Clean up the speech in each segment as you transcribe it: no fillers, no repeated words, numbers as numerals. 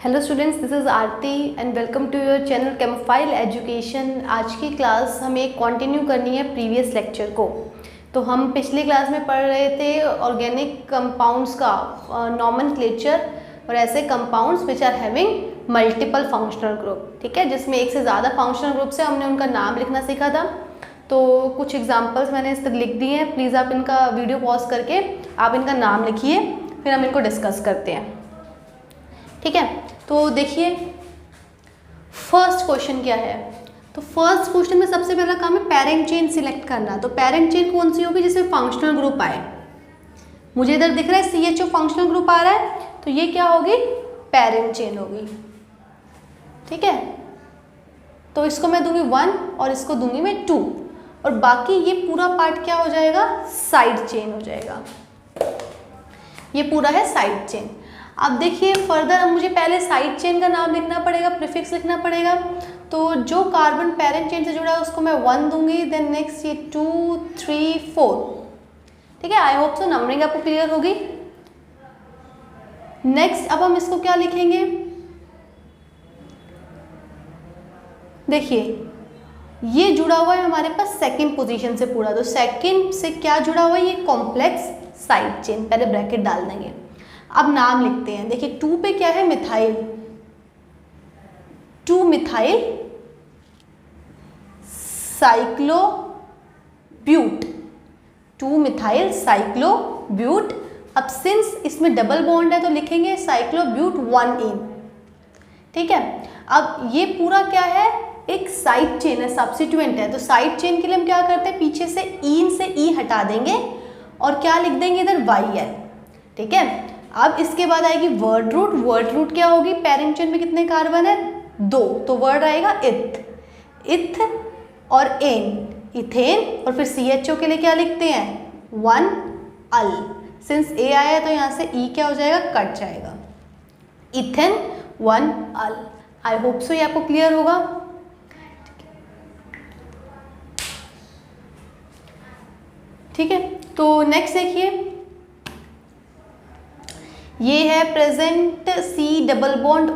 Hello students, this is Aarti and welcome to your channel chemophile education. आज की class हमें continue करनी है प्रीवियस लेक्चर को। तो हम पिछली क्लास में पढ़ रहे थे ऑर्गेनिक कंपाउंड्स का नॉमेनक्लेचर और ऐसे compounds which are having multiple functional group, ठीक है, जिसमें एक से ज़्यादा फंक्शनल ग्रुप से हमने उनका नाम लिखना सीखा था। तो कुछ एग्जाम्पल्स मैंने इस तक लिख दिए हैं, प्लीज़ आप इनका वीडियो पॉज करके आप इनका नाम लिखिए, फिर हम इनको डिस्कस करते हैं, ठीक है। तो देखिए फर्स्ट क्वेश्चन क्या है। तो फर्स्ट क्वेश्चन में सबसे पहला काम है पेरेंट चेन सिलेक्ट करना। तो पेरेंट चेन कौन सी होगी जिसमें फंक्शनल ग्रुप आए। मुझे इधर दिख रहा है CHO फंक्शनल ग्रुप आ रहा है, तो ये क्या होगी, पेरेंट चेन होगी, ठीक है। तो इसको मैं दूंगी 1 और इसको दूंगी मैं 2 और बाकी ये पूरा पार्ट क्या हो जाएगा, साइड चेन हो जाएगा। ये पूरा है साइड चेन। अब देखिए फर्दर अब मुझे पहले साइड चेन का नाम लिखना पड़ेगा, प्रीफिक्स लिखना पड़ेगा। तो जो कार्बन पेरेंट चेन से जुड़ा है उसको मैं 1 दूंगी, देन नेक्स्ट ये 2 3 4, ठीक है। आई होप सो नंबरिंग आपको क्लियर होगी। नेक्स्ट अब हम इसको क्या लिखेंगे, देखिए ये जुड़ा हुआ है हमारे पास सेकंड पोजीशन से पूरा। तो सेकंड से क्या जुड़ा हुआ है, ये कॉम्प्लेक्स साइड चेन, पहले ब्रैकेट डाल देंगे। अब नाम लिखते हैं। देखिए 2 पे क्या है, मिथाइल, 2 मिथाइल साइक्लोब्यूट, 2 मिथाइल साइक्लोब्यूट। अब सिंस इसमें डबल बॉन्ड है तो लिखेंगे साइक्लोब्यूट 1 इन, ठीक है। अब ये पूरा क्या है, एक साइड चेन है, सब्स्टिट्यूएंट है। तो साइड चेन के लिए हम क्या करते हैं, पीछे से इन से ई हटा देंगे और क्या लिख देंगे इधर YL, ठीक है। अब इसके बाद आएगी वर्ड रूट। वर्ड रूट क्या होगी, पेरेंट चेन में कितने कार्बन है, 2, तो वर्ड आएगा इथ, इथ और एन, इथेन। और फिर CHO के लिए क्या लिखते हैं, 1 अल। सिंस ए आया तो यहाँ से ई क्या हो जाएगा, कट जाएगा, इथेन 1 अल। आई होप सो ये आपको क्लियर होगा। ठीक है, तो नेक्स्ट देखिए, ये है present C double bond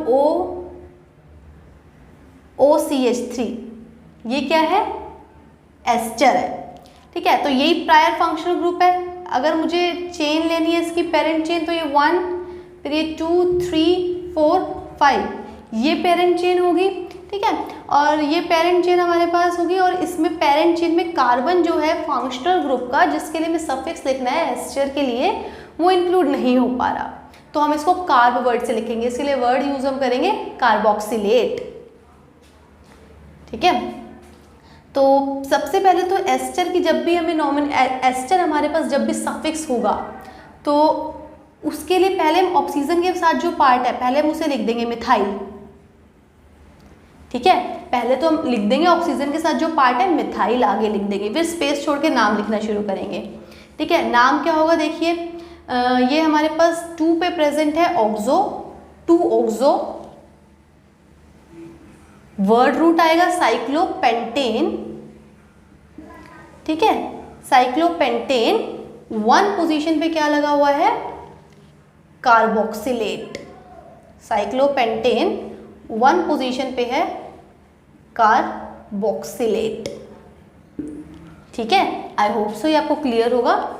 OCH3, ये क्या है, एस्टर है, ठीक है। तो यही प्रायर फंक्शनल ग्रुप है। अगर मुझे चेन लेनी है इसकी पेरेंट चेन, तो ये 1, फिर ये 2 3 4 5, ये पेरेंट चेन होगी, ठीक है। और ये पेरेंट चेन हमारे पास होगी और इसमें पेरेंट चेन में कार्बन जो है फंक्शनल ग्रुप का, जिसके लिए मैं सफिक्स लिखना है एस्टर के लिए, वो इंक्लूड नहीं हो पा रहा। तो हम इसको कार्ब वर्ड से लिखेंगे, इसके लिए वर्ड यूज हम करेंगे कार्बोक्सिलेट, ठीक है। तो सबसे पहले तो एस्टर की जब भी हमें एस्टर हमारे पास जब भी सफिक्स होगा तो उसके लिए पहले हम ऑक्सीजन के साथ जो पार्ट है पहले हम उसे लिख देंगे मिथाइल, ठीक है। पहले तो हम लिख देंगे ऑक्सीजन के साथ जो पार्ट है मिथाइल, आगे लिख देंगे, फिर स्पेस छोड़ के नाम लिखना शुरू करेंगे, ठीक है। नाम क्या होगा, देखिए ये हमारे पास 2 पे प्रेजेंट है ऑक्सो, 2 ऑक्सो। वर्ड रूट आएगा साइक्लोपेंटेन, ठीक है, साइक्लोपेंटेन। 1 पोजीशन पे क्या लगा हुआ है, कार्बोक्सिलेट, साइक्लोपेंटेन 1 पोजीशन पे है कार्बोक्सिलेट, ठीक है। आई होप सो ये आपको क्लियर होगा।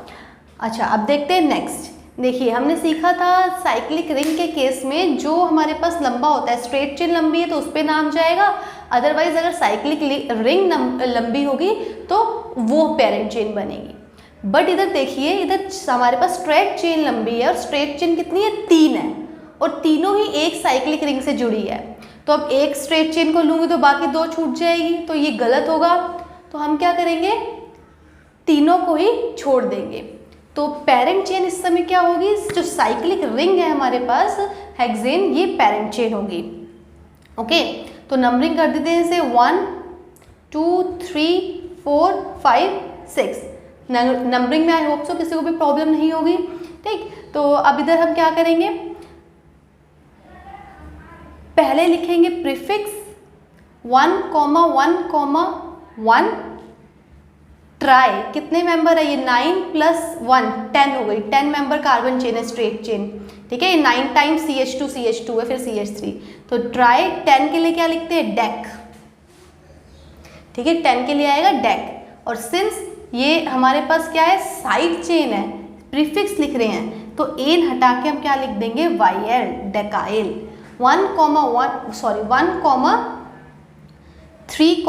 अच्छा अब देखते हैं नेक्स्ट। देखिए हमने सीखा था साइक्लिक रिंग के केस में जो हमारे पास लंबा होता है, स्ट्रेट चेन लंबी है तो उस पर नाम जाएगा, अदरवाइज अगर साइक्लिक रिंग लंबी होगी तो वो पेरेंट चेन बनेगी। बट इधर देखिए, इधर हमारे पास स्ट्रेट चेन लंबी है और स्ट्रेट चेन कितनी है, 3 है, और तीनों ही एक साइक्लिक रिंग से जुड़ी है। तो अब एक स्ट्रेट चेन को लूँगी तो बाकी 2 छूट जाएगी, तो ये गलत होगा। तो हम क्या करेंगे, तीनों को ही छोड़ देंगे। तो पेरेंट चेन इस समय क्या होगी, जो साइक्लिक रिंग है हमारे पास हेक्सेन, ये पेरेंट चेन होगी, ओके। तो नंबरिंग कर देते हैं इसे 1 2 3 4 5 6। नंबरिंग में आई होप सो किसी को भी प्रॉब्लम नहीं होगी, ठीक। तो अब इधर हम क्या करेंगे, पहले लिखेंगे प्रीफिक्स 1, 1, 1, ट्राई कितने मेंबर है, ये 9 + 1 10 हो गई, 10 मेंबर कार्बन चेन है, स्ट्रेट चेन, ठीक है। ये 9 टाइम्स CH2 है, फिर CH3, तो ट्राई 10 के लिए क्या लिखते हैं, डेक, ठीक है, 10 के लिए आएगा डेक। और सिंस ये हमारे पास क्या है, साइड चेन है, प्रीफिक्स लिख रहे हैं, तो एन हटा के हम क्या लिख देंगे, YL, डेकाइल। 1, 3,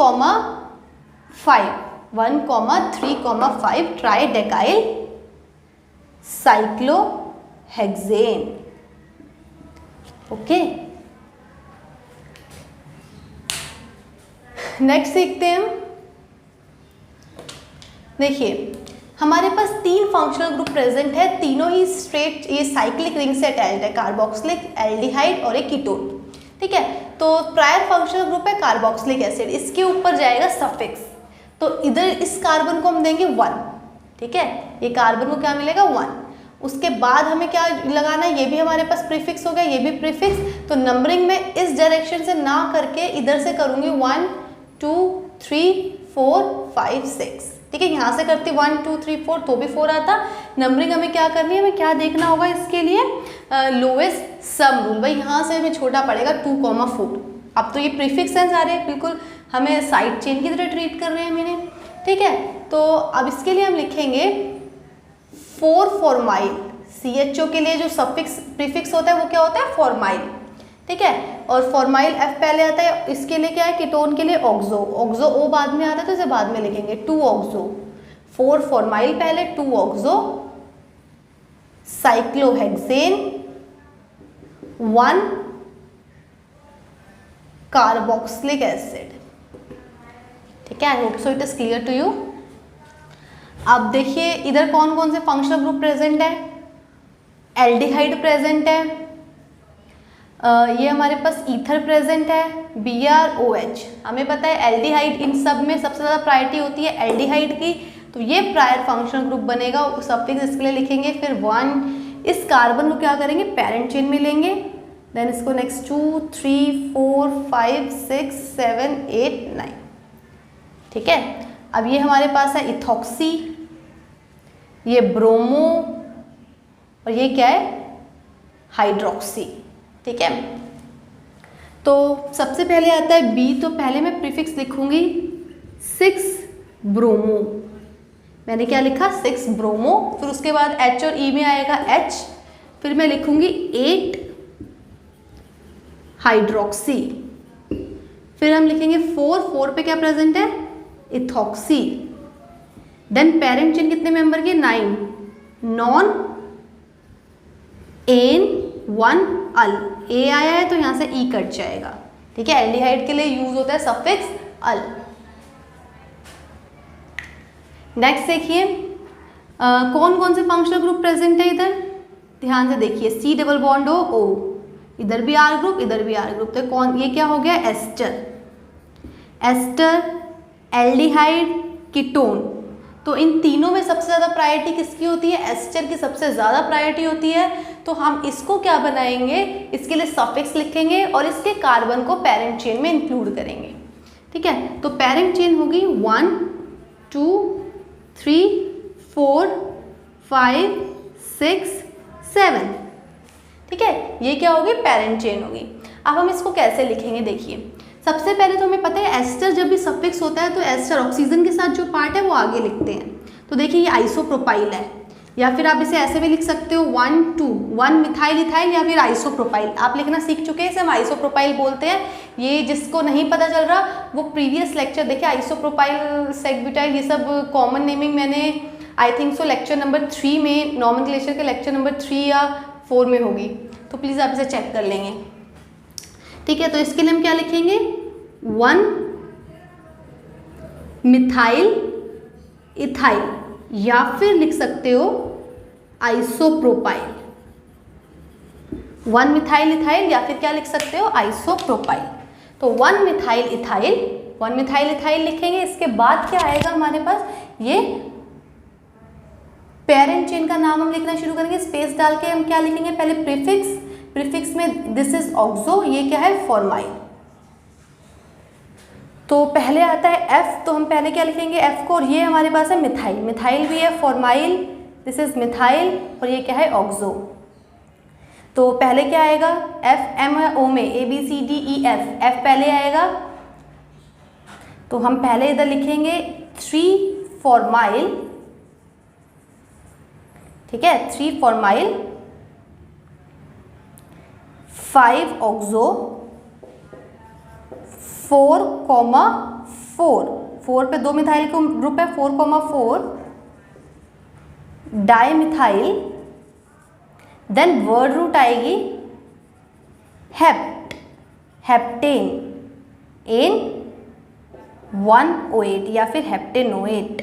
5 try डेकाइल cyclohexane, okay. Next देखते हैं, देखिए हमारे पास 3 फंक्शनल ग्रुप प्रेजेंट है, तीनों ही स्ट्रेट ये साइक्लिक रिंग से अटैच्ड है, कार्बोक्सिलिक, एल्डिहाइड और एक कीटोन, ठीक है। तो प्रायर फंक्शनल ग्रुप है कार्बोक्सिलिक एसिड, इसके ऊपर जाएगा सफिक्स, तो इधर इस कार्बन को हम देंगे 1, ठीक है, ये कार्बन को क्या मिलेगा 1। उसके बाद हमें क्या लगाना है, ये भी हमारे पास प्रीफिक्स हो गया, ये भी प्रीफिक्स, तो नंबरिंग में इस डायरेक्शन से ना करके इधर से करूंगी 1 2 3 4 5 6, ठीक है। यहाँ से करती 1 2 3 4 तो भी 4 आता। नंबरिंग हमें क्या करनी है, हमें क्या देखना होगा इसके लिए, लोएस्ट सम रूल, भाई यहाँ से हमें छोटा पड़ेगा 2,4। अब तो ये प्रीफिक्स सेंस आ रहे हैं, बिल्कुल हमें साइड चेन की तरह ट्रीट कर रहे हैं मैंने, ठीक है। तो अब इसके लिए हम लिखेंगे 4 फॉर्माइल, CHO के लिए जो सफिक्स प्रीफिक्स होता है वो क्या होता है, फॉर्माइल, ठीक है। और फॉर्माइल F पहले आता है, इसके लिए क्या है, कीटोन के लिए ऑक्सो, ऑक्सो O बाद में आता है तो इसे बाद में लिखेंगे 2 ऑक्सो, 4 फॉर्माइल पहले, 2 ऑक्सो साइक्लोहेक्सेन, 1 कार्बोक्सिलिक एसिड, ठीक है। I hope so it is clear to you. अब देखिए इधर कौन कौन से फंक्शनल ग्रुप प्रेजेंट है, एल्डिहाइड प्रेजेंट है, ये हमारे पास ईथर प्रेजेंट है, BrOH, हमें पता है एल्डिहाइड इन सब में सबसे ज़्यादा प्रायोरिटी होती है एल्डिहाइड की, तो ये प्रायर फंक्शनल ग्रुप बनेगा, सफिक्स इसके लिए लिखेंगे, फिर 1 इस कार्बन को क्या करेंगे, पेरेंट चेन में लेंगे, देन इसको नेक्स्ट 2 3 4 5 6 7 8 9, ठीक है। अब ये हमारे पास है इथॉक्सी, ये ब्रोमो, और ये क्या है, हाइड्रोक्सी, ठीक है। तो सबसे पहले आता है B, तो पहले मैं प्रीफिक्स लिखूंगी 6 ब्रोमो, मैंने क्या लिखा 6 ब्रोमो, फिर उसके बाद H और E में आएगा H, फिर मैं लिखूंगी 8 हाइड्रोक्सी, फिर हम लिखेंगे 4 पे क्या प्रेजेंट है, इथॉक्सी, देन पेरेंट चेन कितने मेंबर के, 9, नॉन एन 1 अल, ए आया है तो यहाँ से ई कट जाएगा, ठीक है। एल्डिहाइड के लिए यूज होता है सफिक्स अल। नेक्स्ट देखिए कौन कौन से फंक्शनल ग्रुप प्रेजेंट है इधर, ध्यान से देखिए, C डबल बॉन्ड O, इधर भी R ग्रुप, इधर भी R ग्रुप, तो कौन, ये क्या हो गया, एस्टर, एस्टर, एल्डिहाइड, कीटोन, तो इन तीनों में सबसे ज़्यादा प्रायोरिटी किसकी होती है, एस्टर की सबसे ज़्यादा प्रायोरिटी होती है, तो हम इसको क्या बनाएंगे, इसके लिए सफिक्स लिखेंगे और इसके कार्बन को पेरेंट चेन में इंक्लूड करेंगे, ठीक है। तो पेरेंट चेन होगी 1 2 3 4 5 6 7, ठीक है, ये क्या होगी, पेरेंट चेन होगी। अब हम इसको कैसे लिखेंगे, देखिए सबसे पहले तो हमें पता है एस्टर जब भी सफिक्स होता है तो एस्टर ऑक्सीजन के साथ जो पार्ट है वो आगे लिखते हैं, तो देखिए ये आइसोप्रोपाइल है, या फिर आप इसे ऐसे भी लिख सकते हो 1 2 1 मिथाइल इथाइल, या फिर आइसोप्रोपाइल, आप लिखना सीख चुके हैं, इसे हम आइसोप्रोपाइल बोलते हैं। ये जिसको नहीं पता चल रहा वो प्रीवियस लेक्चर देखिए, आइसोप्रोपाइल, सेगब्यूटाइल, ये सब कॉमन नेमिंग मैंने I think so lecture number 3 में, नॉमेनक्लेचर के लेक्चर नंबर 3 या 4 में होगी, तो प्लीज़ आप इसे चेक कर लेंगे, ठीक है। तो इसके लिए हम क्या लिखेंगे, 1 मिथाइल इथाइल, या फिर लिख सकते हो आइसोप्रोपाइल, 1 मिथाइल इथाइल, या फिर क्या लिख सकते हो, आइसोप्रोपाइल। तो 1 मिथाइल इथाइल, 1 मिथाइल इथाइल लिखेंगे, इसके बाद क्या आएगा हमारे पास, ये पेरेंट चेन का नाम हम लिखना शुरू करेंगे, स्पेस डाल के हम क्या लिखेंगे, पहले प्रीफिक्स, प्रीफिक्स में दिस इज ऑक्सो, ये क्या है, फॉर्माइल, तो पहले आता है F, तो हम पहले क्या लिखेंगे F को, और ये हमारे पास है मिथाइल, मिथाइल भी है, फॉर्माइल, दिस इज मिथाइल, और ये क्या है ऑक्सो। तो पहले क्या आएगा F, M O में ABCDEF, F पहले आएगा, तो हम पहले इधर लिखेंगे 3 फॉर्माइल, ठीक है, 3 फॉर्माइल, 5 ऑक्सो, 4 पे 2 मिथाइल का ग्रुप है, 4 dimethyl, then word root आएगी हेप्टेन एन 108 या फिर हेप्टेनोएट,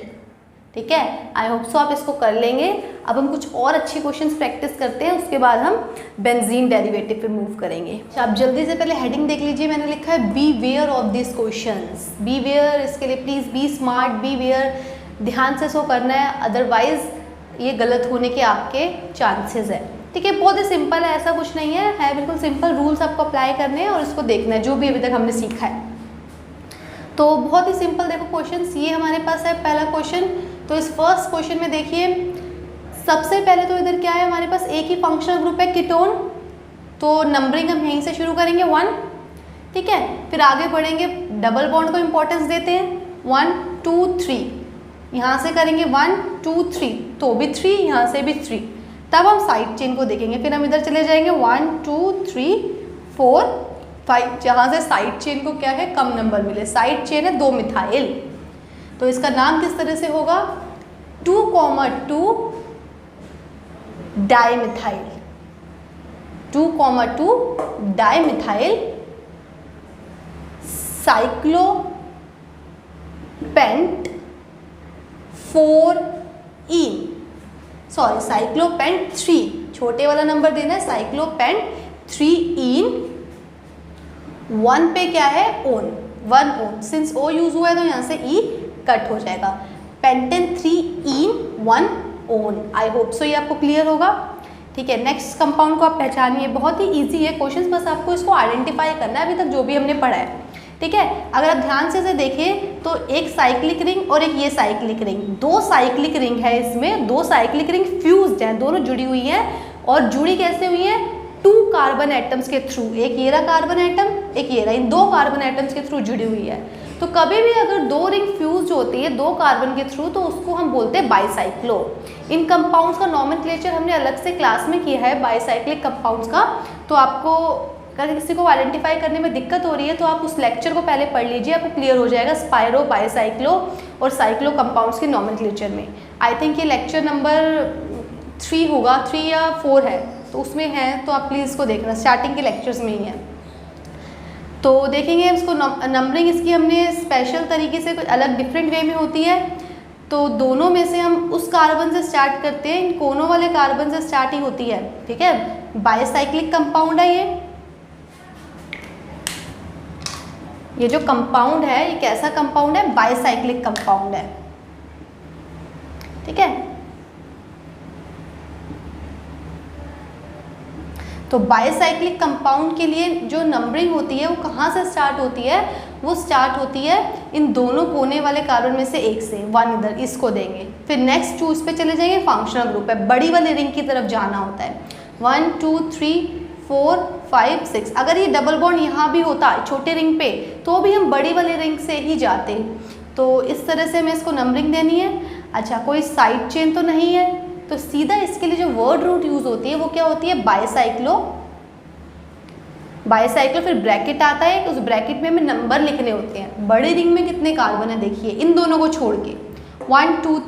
ठीक है। आई होप सो आप इसको कर लेंगे। अब हम कुछ और अच्छे क्वेश्चंस प्रैक्टिस करते हैं, उसके बाद हम बेंजीन डेरिवेटिव पे मूव करेंगे। आप जल्दी से पहले हेडिंग देख लीजिए, मैंने लिखा है beware of this questions. Beware, इसके लिए please be smart, beware, ध्यान से इसको करना है, अदरवाइज ये गलत होने के आपके चांसेस है, ठीक है। बहुत ही सिंपल है, ऐसा कुछ नहीं है बिल्कुल सिंपल। रूल्स आपको अप्लाई करने हैं और इसको देखना है जो भी अभी तक हमने सीखा है। तो बहुत ही सिंपल देखो क्वेश्चंस, ये हमारे पास है पहला क्वेश्चन। तो इस फर्स्ट क्वेश्चन में देखिए, सबसे पहले तो इधर क्या है हमारे पास, एक ही फंक्शनल ग्रुप है कीटोन, तो नंबरिंग हम यहीं से शुरू करेंगे 1, ठीक है। फिर आगे बढ़ेंगे, डबल बॉन्ड को इम्पोर्टेंस देते हैं, 1 2 3, यहाँ से करेंगे 1 2 3, तो भी 3, यहाँ से भी 3, तब हम साइड चेन को देखेंगे। फिर हम इधर चले जाएंगे 1 2 3 4 5, जहाँ से साइड चेन को क्या है कम नंबर मिले, साइड चेन है 2 मिथाइल, तो इसका नाम किस तरह से होगा 2,2 डाइमिथाइल, 2,2 डाइमिथाइल साइक्लोपेंट 4 साइक्लोपेंट 3, छोटे वाला नंबर देना है, साइक्लोपेंट 3 1 पे क्या है ओन, 1 ओन, सिंस ओ यूज हुआ है तो यहाँ से ई कट हो जाएगा, पेंटेन 3 ओन। आई होप सो ये आपको क्लियर होगा, ठीक है। नेक्स्ट कंपाउंड को आप पहचानिए, बहुत ही इजी है क्वेश्चन, बस आपको इसको आइडेंटिफाई करना है अभी तक जो भी हमने पढ़ा है, ठीक है। अगर आप ध्यान से देखें तो एक साइक्लिक रिंग और एक ये साइक्लिक रिंग, 2 साइक्लिक रिंग है इसमें, 2 साइक्लिक रिंग फ्यूज्ड हैं, दोनों जुड़ी हुई हैं, और जुड़ी कैसे हुई हैं 2 कार्बन एटम्स के थ्रू, एक ये रहा कार्बन एटम, एक ये रहा, इन 2 कार्बन एटम्स के थ्रू जुड़ी हुई है। तो कभी भी अगर 2 रिंग फ्यूज होती है 2 कार्बन के थ्रू, तो उसको हम बोलते हैं बाईसाइक्लो। इन कंपाउंड्स का नॉमेनक्लेचर हमने अलग से क्लास में किया है बाईसाइक्लिक कंपाउंड्स का, तो आपको अगर किसी को आइडेंटिफाई करने में दिक्कत हो रही है तो आप उस लेक्चर को पहले पढ़ लीजिए, आपको क्लियर हो जाएगा स्पायरो, बाईसाइक्लो और साइक्लो कंपाउंड्स के नॉमेनक्लेचर में। आई थिंक ये लेक्चर नंबर 3 होगा, 3 या 4 है, तो उसमें है, तो आप प्लीज़ इसको देखना, स्टार्टिंग के लेक्चर्स में ही है। तो देखेंगे इसको, नंबरिंग इसकी हमने स्पेशल तरीके से कुछ अलग डिफरेंट वे में होती है। तो दोनों में से हम उस कार्बन से स्टार्ट करते हैं, इन कोनों वाले कार्बन से स्टार्ट ही होती है, ठीक है। बाईसाइक्लिक कंपाउंड है ये जो कंपाउंड है ये कैसा कंपाउंड है, बाईसाइक्लिक कंपाउंड है, ठीक है। तो बाईसाइक्लिक कंपाउंड के लिए जो नंबरिंग होती है वो कहाँ से स्टार्ट होती है, वो स्टार्ट होती है इन दोनों कोने वाले कार्बन में से एक से, 1 इधर इसको देंगे, फिर नेक्स्ट 2 इस पे चले जाएंगे, फंक्शनल ग्रुप है, बड़ी वाली रिंग की तरफ जाना होता है, 1 2 3 4 5 6। अगर ये डबल बॉन्ड यहाँ भी होता है छोटे रिंग पे तो भी हम बड़ी वाले रिंग से ही जाते, तो इस तरह से हमें इसको नंबरिंग देनी है। अच्छा, कोई साइड चेन तो नहीं है, तो सीधा इसके लिए जो वर्ड रूट यूज होती है वो क्या होती है, बाईसाइक्लो। बाईसाइक्लो फिर ब्रैकेट आता है, उस ब्रैकेट में हमें नंबर लिखने होते हैं, बड़े रिंग में कितने कार्बन है देखिए, इन दोनों को छोड़ के 1 2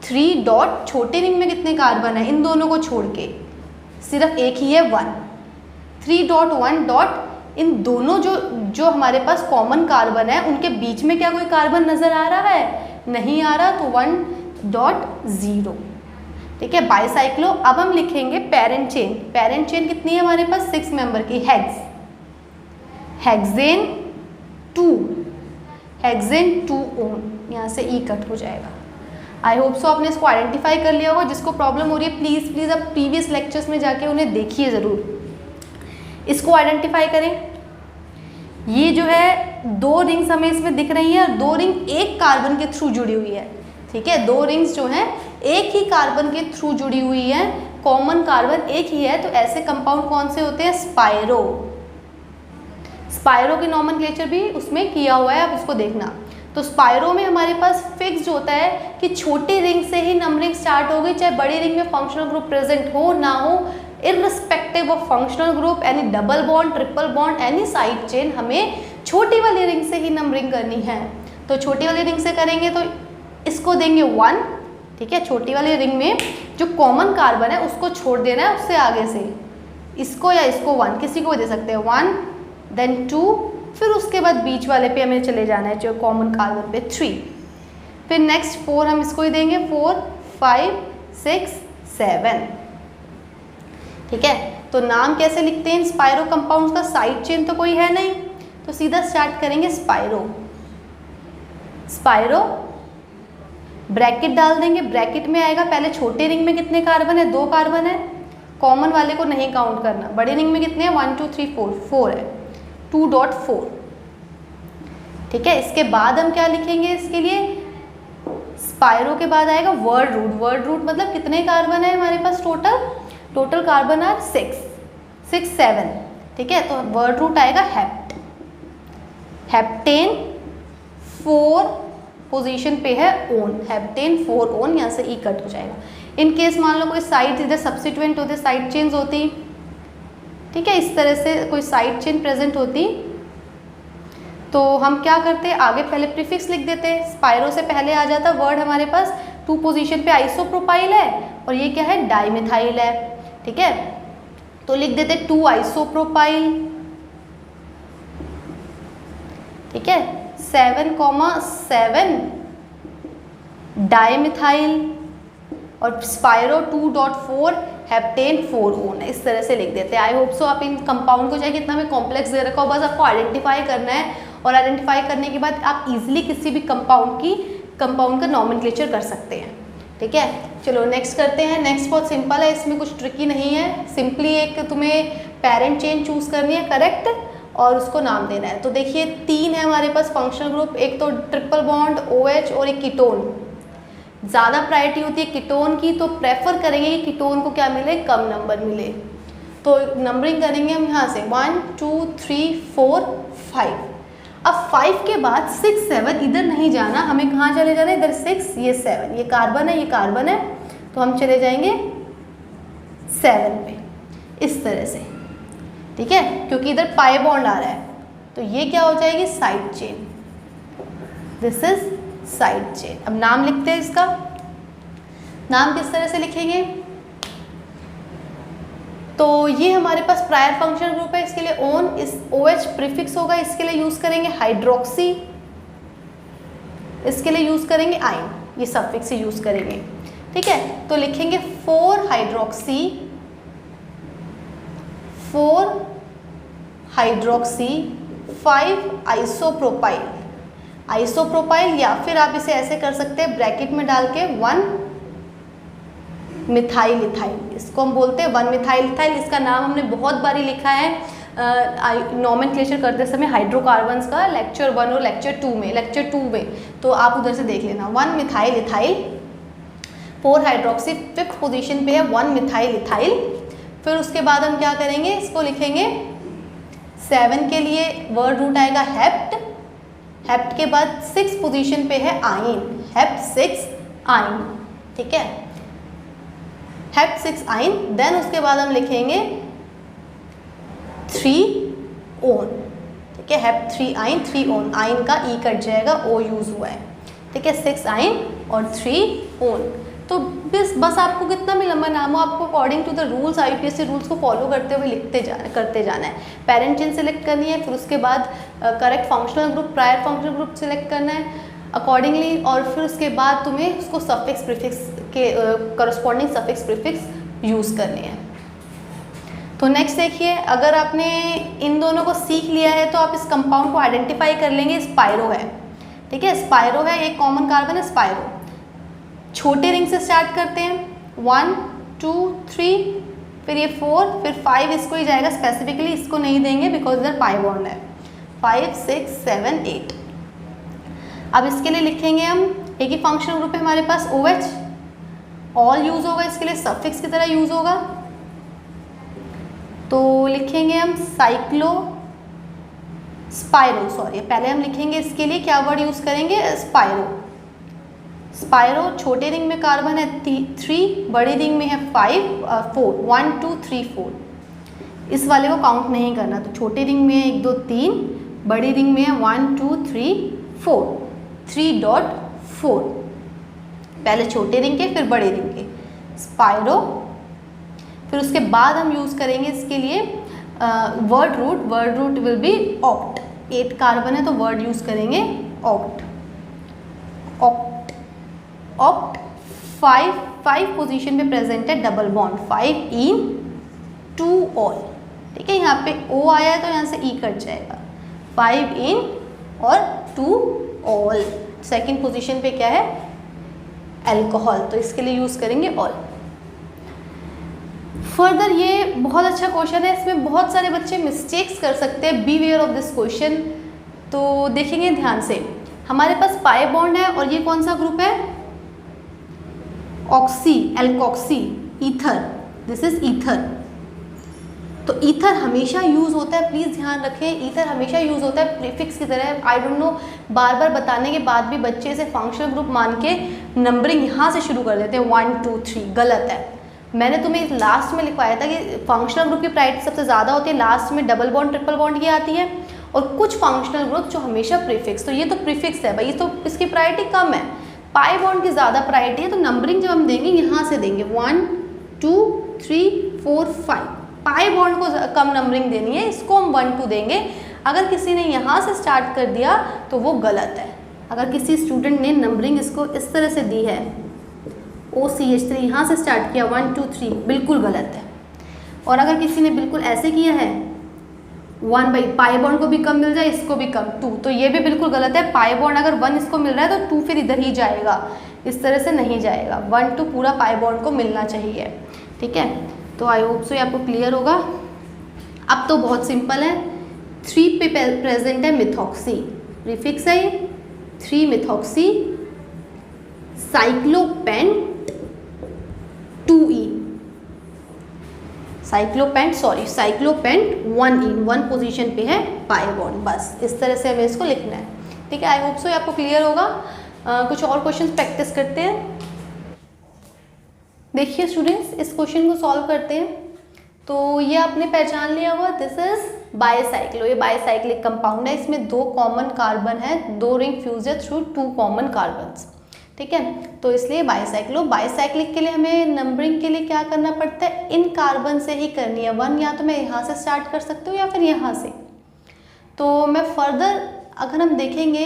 3 डॉट, छोटे रिंग में कितने कार्बन है, इन दोनों को छोड़ के सिर्फ एक ही है 1, 3 डॉट 1 डॉट, इन दोनों जो हमारे पास कॉमन कार्बन है उनके बीच में क्या कोई कार्बन नजर आ रहा है, नहीं आ रहा, तो 1.0, ठीक है, बाईसाइक्लो। अब हम लिखेंगे पेरेंट चेन, पेरेंट चेन कितनी है हमारे पास 6 मेंबर की, हेक्सेन 2 ओन, यहाँ से ई कट हो जाएगा। आई होप सो आपने इसको आइडेंटिफाई कर लिया होगा, जिसको प्रॉब्लम हो रही है प्लीज़ आप प्रीवियस लेक्चर्स में जाके उन्हें देखिए ज़रूर, इसको आइडेंटिफाई करें। ये जो है 2 रिंग्स हमें इसमें दिख रही हैं और 2 रिंग एक कार्बन के थ्रू जुड़ी हुई है, ठीक है। 2 रिंग्स जो हैं एक ही कार्बन के थ्रू जुड़ी हुई हैं, कॉमन कार्बन एक ही है, तो ऐसे कंपाउंड कौन से होते हैं? स्पाइरो। स्पाइरो की नॉमेनक्लेचर भी उसमें किया हुआ है, आप उसको देखना। तो स्पाइरो में हमारे पास फिक्स होता है कि छोटी रिंग से ही नंबरिंग स्टार्ट होगी, चाहे बड़ी रिंग में फंक्शनल ग्रुप प्रेजेंट हो ना हो, irrespective of functional group, any double bond, triple bond, any side chain, हमें छोटी वाली रिंग से ही नंबरिंग करनी है। तो छोटी वाली रिंग से करेंगे तो इसको देंगे 1, ठीक है। छोटी वाली रिंग में जो कॉमन कार्बन है उसको छोड़ देना है, उससे आगे से इसको या इसको 1, किसी को भी दे सकते हैं, 1 देन 2, फिर उसके बाद बीच वाले पे हमें चले जाना है जो कॉमन कार्बन पे 3, फिर नेक्स्ट 4 हम इसको ही देंगे, 4 5 6 7, ठीक है। तो नाम कैसे लिखते हैं स्पाइरो कंपाउंड्स का? साइड चेन तो कोई है नहीं, तो सीधा स्टार्ट करेंगे स्पाइरो। स्पाइरो ब्रैकेट डाल देंगे, ब्रैकेट में आएगा पहले छोटे रिंग में कितने कार्बन है? 2 कार्बन है, कॉमन वाले को नहीं काउंट करना। बड़ी रिंग में कितने हैं? 1 2 3 4, 4 है, 2.4, ठीक है। इसके बाद हम क्या लिखेंगे इसके लिए? स्पाइरो के बाद आएगा वर्ड रूट। वर्ड रूट मतलब कितने कार्बन है हमारे पास टोटल कार्बन आर 6 7, ठीक है। तो वर्ड रूट आएगा हेप्ट, हेप्टेन 4 पोजीशन पे है ओन, हेप्टेन 4 ओन, यहाँ से ई कट हो जाएगा। इन केस मान लो कोई साइड इधर सब्सिट्यूएंट होते, साइड चेन्स होती, ठीक है, इस तरह से कोई साइड चेन प्रेजेंट होती, तो हम क्या करते? आगे पहले प्रीफिक्स लिख देते। स्पाइरो से पहले आ जाता वर्ड हमारे पास 2 पोजीशन पे आइसोप्रोपाइल है और ये क्या है? डाइमिथाइल है, ठीक है। तो लिख देते 2 आइसोप्रोपाइल, ठीक है, 7,7 डाइमिथाइल और स्पाइरो 2.4 हेप्टेन 4 ओन है, इस तरह से लिख देते हैं। आई होप सो आप इन कंपाउंड को चाहे कितना भी कॉम्प्लेक्स दे रखा हो, बस आपको आइडेंटिफाई करना है और आइडेंटिफाई करने के बाद आप इजीली किसी भी कंपाउंड का नॉमेनक्लेचर कर सकते हैं, ठीक है। चलो नेक्स्ट करते हैं। नेक्स्ट बहुत सिंपल है, इसमें कुछ ट्रिकी नहीं है, सिंपली एक तुम्हें पेरेंट चेन चूज करनी है करेक्ट और उसको नाम देना है। तो देखिए 3 है हमारे पास फंक्शनल ग्रुप, एक तो ट्रिपल बॉन्ड OH और एक कीटोन। ज़्यादा प्रायोरिटी होती है कीटोन की, तो प्रेफर करेंगे कि कीटोन को क्या मिले? कम नंबर मिले। तो नंबरिंग करेंगे हम यहाँ से 1 2 3 4 5। अब 5 के बाद 6 7 इधर नहीं जाना, हमें कहाँ चले जाना है? इधर 6 ये 7, ये कार्बन है, ये कार्बन है, तो हम चले जाएंगे 7 पे इस तरह से, ठीक है, क्योंकि इधर पाई बॉन्ड आ रहा है, तो ये क्या हो जाएगी? Side chain, this is side chain. अब नाम लिखते हैं इसका। नाम किस तरह से लिखेंगे? तो ये हमारे पास प्रायर फंक्शन ग्रुप है, इसके लिए ओन, इस OH प्रीफिक्स होगा, इसके लिए यूज करेंगे हाइड्रोक्सी, इसके लिए यूज करेंगे आइन, ये सफिक्स यूज करेंगे, ठीक है। तो लिखेंगे 4 हाइड्रोक्सी 5 आइसोप्रोपाइल, आइसोप्रोपाइल, या फिर आप इसे ऐसे कर सकते हैं ब्रैकेट में डाल के 1 मिथाइल इथाइल, इसको हम बोलते हैं 1 मिथाइल इथाइल। इसका नाम हमने बहुत बारी लिखा है नॉमेनक्लेचर करते समय हाइड्रोकार्बन्स का, लेक्चर 1 और लेक्चर 2 में, तो आप उधर से देख लेना। 1 methyl ethyl, 4 hydroxy, 5th position पे है 1 मिथाइल इथाइल। फिर उसके बाद हम क्या करेंगे? इसको लिखेंगे 7 के लिए वर्ड रूट आएगा हेप्ट, हेप्ट के बाद 6th पोजीशन पे है आइन, हेप्ट 6 आइन, ठीक है, हेप्ट 6 आइन। देन उसके बाद हम लिखेंगे 3 ओन, ठीक है, हेप्ट 3 आइन, 3 ओन, आइन का ई कट जाएगा, ओ यूज हुआ है, ठीक है, 6 आइन और 3 ओन। तो बस आपको कितना भी लंबा नाम हो, आपको according to the rules, IUPAC rules को फॉलो करते हुए करते जाना है। पेरेंट चेन सेलेक्ट करनी है, फिर उसके बाद correct functional group, prior functional group select करना है अकॉर्डिंगली, और फिर उसके बाद तुम्हें उसको सफिक्स प्रीफिक्स के करस्पॉन्डिंग सफिक्स प्रीफिक्स यूज़ करने हैं। तो नेक्स्ट देखिए, अगर आपने इन दोनों को सीख लिया है तो आप इस कंपाउंड को आइडेंटिफाई कर लेंगे, स्पाइरो है, ठीक है, स्पाइरो है, एक कॉमन कार्बन है स्पाइरो। छोटे रिंग से स्टार्ट करते हैं, 1 2 3, फिर ये 4, फिर 5 इसको ही जाएगा, स्पेसिफिकली इसको नहीं देंगे बिकॉज इधर पाई बॉन्ड है। 5 6 7 8। अब इसके लिए लिखेंगे हम, एक ही फंक्शनल ग्रुप है हमारे पास OH, ऑल यूज होगा, इसके लिए सफिक्स की तरह यूज होगा, तो लिखेंगे हम स्पाइरो, सॉरी पहले हम लिखेंगे इसके लिए क्या वर्ड यूज करेंगे, स्पाइरो। छोटे रिंग में कार्बन है 3, बड़े रिंग में है 4, 1 2 3 4। इस वाले को काउंट नहीं करना, तो छोटे रिंग में है 1 2 3, बड़ी रिंग में है 1 2 3 4, 3.4, पहले छोटे रिंग के फिर बड़े रिंग के, स्पाइरो। फिर उसके बाद हम यूज़ करेंगे इसके लिए word root will be oct. 8 carbon है तो वर्ड यूज़ करेंगे ऑक्ट। 5 पोजीशन पे प्रेजेंट है डबल बॉन्ड, 5 इन 2 ऑल, ठीक है। यहाँ पे O आया है तो यहाँ से E कट जाएगा, 5 इन और 2 ऑल। सेकेंड पोजीशन पे क्या है, अल्कोहल, तो इसके लिए यूज़ करेंगे ऑल। फर्दर ये बहुत अच्छा क्वेश्चन है, इसमें बहुत सारे बच्चे मिस्टेक्स कर सकते हैं, beware of this question. तो देखेंगे ध्यान से, हमारे पास पाई बॉन्ड है और ये कौन सा ग्रुप है, oxy, alkoxy, ether, this is ether. तो ईथर हमेशा यूज़ होता है, प्लीज़ ध्यान रखें, ईथर हमेशा यूज़ होता है प्रीफिक्स की तरह। आई डोंट नो, बार बार बताने के बाद भी बच्चे इसे फंक्शनल ग्रुप मान के नंबरिंग यहाँ से शुरू कर देते हैं 1 2 3, गलत है। मैंने तुम्हें लास्ट में लिखवाया था कि फंक्शनल ग्रुप की प्रायोरिटी सबसे ज़्यादा होती है, लास्ट में डबल बॉन्ड ट्रिपल बॉन्ड की आती है, और कुछ फंक्शनल ग्रुप जो हमेशा प्रीफिक्स, तो ये तो प्रीफिक्स है भाई, तो इसकी प्रायोरिटी कम है, पाई बॉन्ड की ज़्यादा प्रायोरिटी है। तो नंबरिंग जब हम देंगे यहाँ से देंगे 1 2 3 4 5, पाई बॉन्ड को कम नंबरिंग देनी है, इसको हम 1 2 देंगे। अगर किसी ने यहाँ से स्टार्ट कर दिया तो वो गलत है। अगर किसी स्टूडेंट ने नंबरिंग इसको इस तरह से दी है, OCH3 यहाँ से स्टार्ट किया 1 2 3, बिल्कुल गलत है। और अगर किसी ने बिल्कुल ऐसे किया है 1 बाई पाई बॉन्ड को भी कम मिल जाए, इसको भी कम 2, तो ये भी बिल्कुल गलत है। पाई बॉन्ड अगर 1 इसको मिल रहा है तो 2 फिर इधर ही जाएगा, इस तरह से नहीं जाएगा, 1 2 पूरा पाई बॉन्ड को मिलना चाहिए, ठीक है। तो आई होप सो ये आपको क्लियर होगा। अब तो बहुत सिंपल है, 3 पे प्रेजेंट है मिथॉक्सी, प्रीफिक्स है ये 3 मिथॉक्सी, साइक्लोपेंट 2E, साइक्लोपेंट 1 इन 1 पोजीशन पे है पाई बॉन्ड, बस इस तरह से हमें इसको लिखना है, ठीक है। आई होप सो ये आपको क्लियर होगा। कुछ और क्वेश्चंस प्रैक्टिस करते हैं। देखिए स्टूडेंट्स, इस क्वेश्चन को सॉल्व करते हैं। तो ये आपने पहचान लिया होगा, दिस इज बाईसाइक्लो, ये बाईसाइक्लिक कंपाउंड है, इसमें 2 कॉमन कार्बन है, 2 रिंग फ्यूज है थ्रू 2 कॉमन कार्बन्स, ठीक है। तो इसलिए बाईसाइक्लो। बाईसाइक्लिक के लिए हमें नंबरिंग के लिए क्या करना पड़ता है, इन कार्बन से ही करनी है, 1 या तो मैं यहाँ से स्टार्ट कर सकती हूँ या फिर यहाँ से। तो मैं फर्दर अगर हम देखेंगे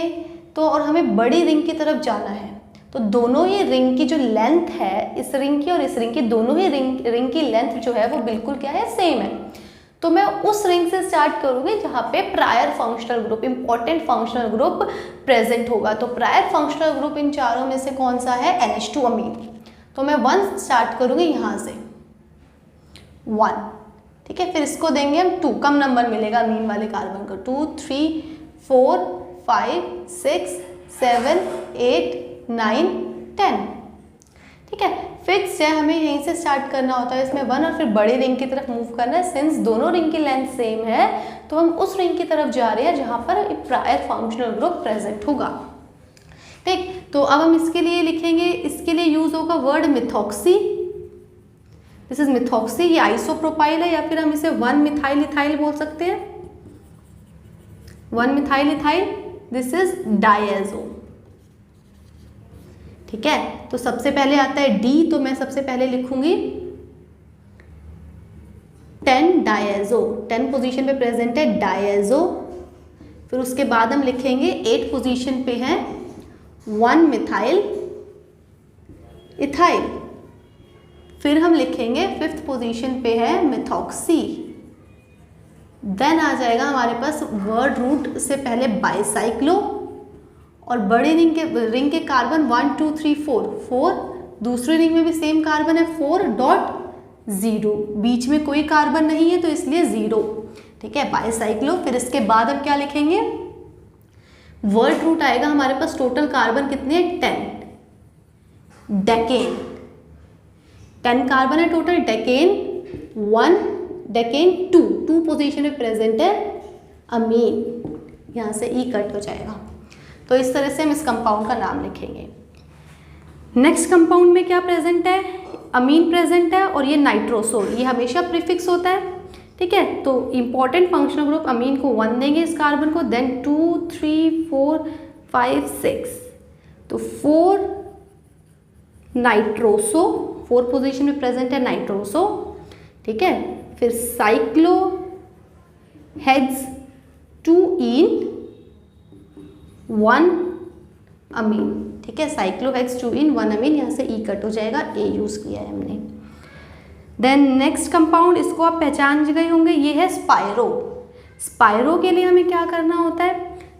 तो, और हमें बड़ी रिंग की तरफ जाना है, तो दोनों ही रिंग की जो लेंथ है, इस रिंग की और इस रिंग की, दोनों ही रिंग की लेंथ जो है वो बिल्कुल क्या है, सेम है। तो मैं उस रिंग से स्टार्ट करूँगी जहाँ पे prior functional group, important functional group present होगा। तो प्रायर फंक्शनल ग्रुप इन चारों में से कौन सा है, NH2 अमीन। तो मैं 1 स्टार्ट करूँगी यहाँ से 1, ठीक है। फिर इसको देंगे हम 2, कम नंबर मिलेगा अमीन वाले कार्बन का, 2 3 4 5 6 7 8 9 10, ठीक है। फिक्स है, हमें यहीं से स्टार्ट करना होता है इसमें 1, और फिर बड़े रिंग की तरफ मूव करना है। सिंस दोनों रिंग की लेंथ सेम है तो हम उस रिंग की तरफ जा रहे हैं जहाँ पर प्रायर फंक्शनल ग्रुप प्रेजेंट होगा, ठीक। तो अब हम इसके लिए लिखेंगे, इसके लिए यूज होगा word methoxy, this is methoxy, ये आइसोप्रोपाइल है, या फिर हम इसे 1 मिथाइल इथाइल बोल सकते हैं, 1 methyl ethyl, this is diazo, ठीक है। तो सबसे पहले आता है D, तो मैं सबसे पहले लिखूंगी 10 डायज़ो, 10 पोजीशन पे प्रेजेंट है डायज़ो। फिर उसके बाद हम लिखेंगे 8 पोजीशन पे है 1 मिथाइल इथाइल। फिर हम लिखेंगे 5th पोजीशन पे है मिथॉक्सी। देन आ जाएगा हमारे पास वर्ड रूट से पहले बाईसाइक्लो, और बड़े रिंग के कार्बन 1 2 3 4, दूसरे रिंग में भी सेम कार्बन है 4.0, बीच में कोई कार्बन नहीं है तो इसलिए 0, ठीक है, बाईसाइक्लो। फिर इसके बाद हम क्या लिखेंगे, वर्ड रूट आएगा हमारे पास, टोटल कार्बन कितने हैं 10, डेकेन 10 कार्बन है टोटल, डेकेन 1, डेकेन 2 पोजीशन में प्रेजेंट है अमीन, यहाँ से ई कट हो जाएगा। तो इस तरह से हम इस कंपाउंड का नाम लिखेंगे। नेक्स्ट कंपाउंड में क्या प्रेजेंट है, अमीन प्रेजेंट है और ये नाइट्रोसो, ये हमेशा प्रीफिक्स होता है, ठीक है। तो इंपॉर्टेंट फंक्शनल ग्रुप अमीन को 1 देंगे इस कार्बन को, देन 2 3 4 5 6, तो 4 नाइट्रोसो, 4 पोजीशन में प्रेजेंट है नाइट्रोसो, ठीक है। फिर साइक्लो हेक्स 2 इन 1 अमीन, ठीक है, साइक्लोहेक्स 2 इन 1 अमीन, यहाँ से ई कट हो जाएगा, ए यूज़ किया है हमने। देन नेक्स्ट कंपाउंड, इसको आप पहचान गए होंगे, ये है स्पायरो। स्पायरो के लिए हमें क्या करना होता है,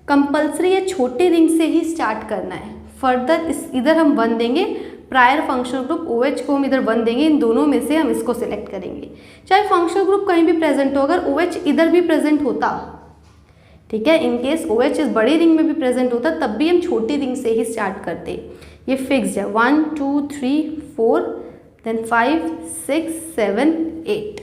कंपल्सरी ये छोटे रिंग से ही स्टार्ट करना है। फर्दर इधर हम 1 देंगे, प्रायर फंक्शनल ग्रुप OH को हम इधर 1 देंगे, इन दोनों में से हम इसको सिलेक्ट करेंगे। चाहे फंक्शनल ग्रुप कहीं भी प्रेजेंट हो, अगर OH इधर भी प्रेजेंट होता, ठीक है, इन केस OH इस बड़ी रिंग में भी प्रेजेंट होता, तब भी हम छोटी रिंग से ही स्टार्ट करते। ये फिक्स्ड है, 1 2 3 4, देन 5 6 7 8,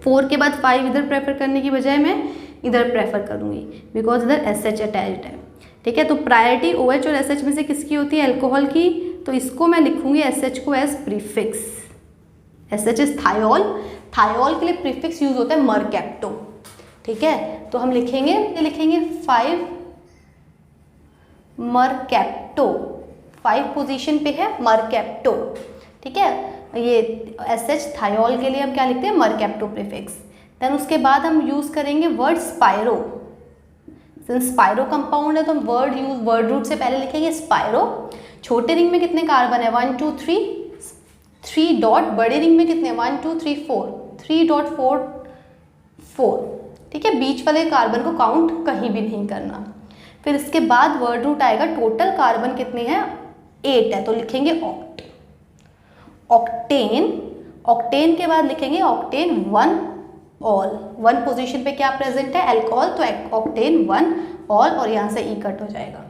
4 के बाद 5 इधर प्रेफर करने की बजाय मैं इधर प्रेफर करूँगी, बिकॉज इधर SH अटैच्ड है, ठीक है। तो प्रायोरिटी OH और SH में से किसकी होती है, अल्कोहल की, तो इसको मैं लिखूँगी SH को as prefix, SH is thiol, thiol के लिए प्रीफिक्स यूज होता है मरकैप्टो, ठीक है। तो हम लिखेंगे 5 मरकैप्टो, 5 पोजीशन पे है मरकैप्टो, ठीक है। ये SH थायोल के लिए हम क्या लिखते हैं, मरकैप्टो प्रीफिक्स। देन उसके बाद हम यूज़ करेंगे वर्ड स्पायरो, सिंस स्पायरो कंपाउंड है तो हम वर्ड रूट से पहले लिखेंगे स्पायरो। छोटे रिंग में कितने कार्बन है, 1 2 3, 3 डॉट, बड़े रिंग में कितने 1 2 3 4, 3.4, ठीक है। बीच वाले कार्बन को काउंट कहीं भी नहीं करना। फिर इसके बाद वर्ड रूट आएगा, टोटल कार्बन कितने हैं 8 है, तो लिखेंगे ऑक्ट, ऑक्टेन, ऑक्टेन के बाद लिखेंगे ऑक्टेन 1 ऑल, 1 पोजीशन पे क्या प्रेजेंट है, अल्कोहल, तो ऑक्टेन 1 ऑल, और यहाँ से ई कट हो जाएगा,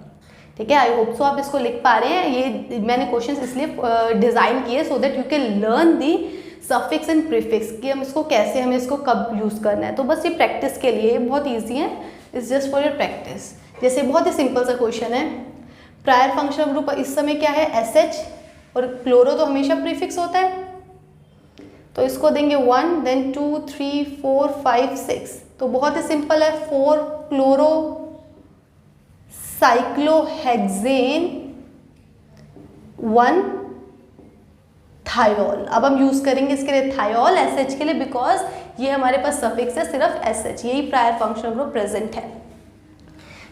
ठीक है। आई होप सो आप इसको लिख पा रहे हैं। ये मैंने क्वेश्चंस इसलिए डिज़ाइन किए so that you can learn the suffix and prefix, कि हम इसको कैसे, हमें इसको कब यूज़ करना है। तो बस ये प्रैक्टिस के लिए, बहुत ईजी है, it's just for your practice. जैसे बहुत ही सिंपल सा क्वेश्चन है, प्रायर फंक्शनल ग्रुप इस समय क्या है SH, और क्लोरो तो हमेशा प्रीफिक्स होता है, तो इसको देंगे 1, देन 2 3 4 5 6, तो बहुत ही सिंपल है, 4 क्लोरो साइक्लोहेक्सेन 1 थायोल। अब हम यूज करेंगे इसके लिए थायोल SH के लिए, बिकॉज ये हमारे पास सफिक्स है सिर्फ SH, यही प्रायर फंक्शनल ग्रुप प्रेजेंट है,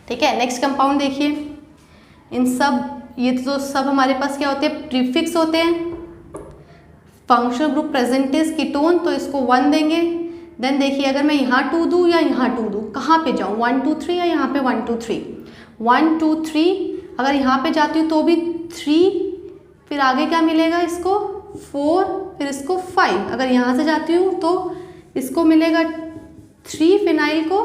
ठीक है। नेक्स्ट कंपाउंड देखिए, इन सब, ये तो सब हमारे पास क्या होते हैं, प्रीफिक्स होते हैं। Functional group present is ketone, तो इसको 1 देंगे। देन देखिए, अगर मैं यहाँ 2 दूँ या यहाँ 2 दूँ, कहाँ पे जाऊँ, 1 2 3 या यहाँ पे 1 2 3, 1 2 3, अगर यहाँ पे जाती हूँ तो भी 3, फिर आगे क्या मिलेगा इसको 4, फिर इसको 5, अगर यहाँ से जाती हूँ तो इसको मिलेगा 3 फिनाइल को,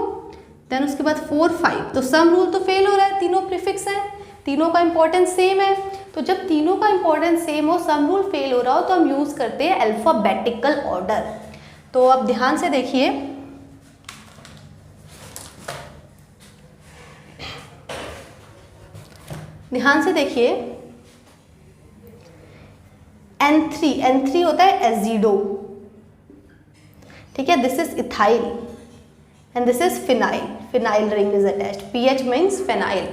देन उसके बाद 4 5, तो सम रूल तो फेल हो रहा है, तीनों प्रीफिक्स हैं, तीनों का इंपॉर्टेंस सेम है। तो जब तीनों का इंपॉर्टेंस सेम हो, सम रूल फेल हो रहा हो, तो हम यूज़ करते हैं अल्फाबेटिकल ऑर्डर। तो अब ध्यान से देखिए, N3 होता है एजिडो, ठीक है, this is ethyl and this is phenyl, phenyl ring is attached, PH means phenyl.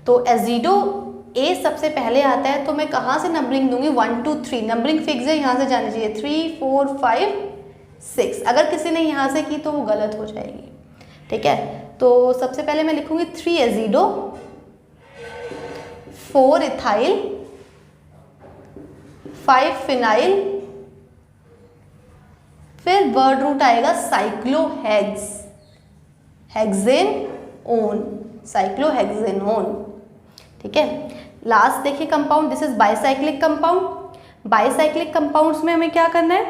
तो एजिडो A सबसे पहले आता है, तो मैं कहाँ से नंबरिंग दूंगी, 1 2 3, नंबरिंग फिक्स है, यहाँ से जानी चाहिए 3 4 5 6, अगर किसी ने यहाँ से की तो वो गलत हो जाएगी, ठीक है। तो सबसे पहले मैं लिखूंगी 3 एजिडो, 4 इथाइल, 5 फिनाइल, फिर वर्ड रूट आएगा साइक्लोहेक्स, हेक्सेनोन, साइक्लोहेक्सेनोन, ठीक है। लास्ट देखिए compound, this is bicyclic compound. Bicyclic compounds में हमें क्या करना है,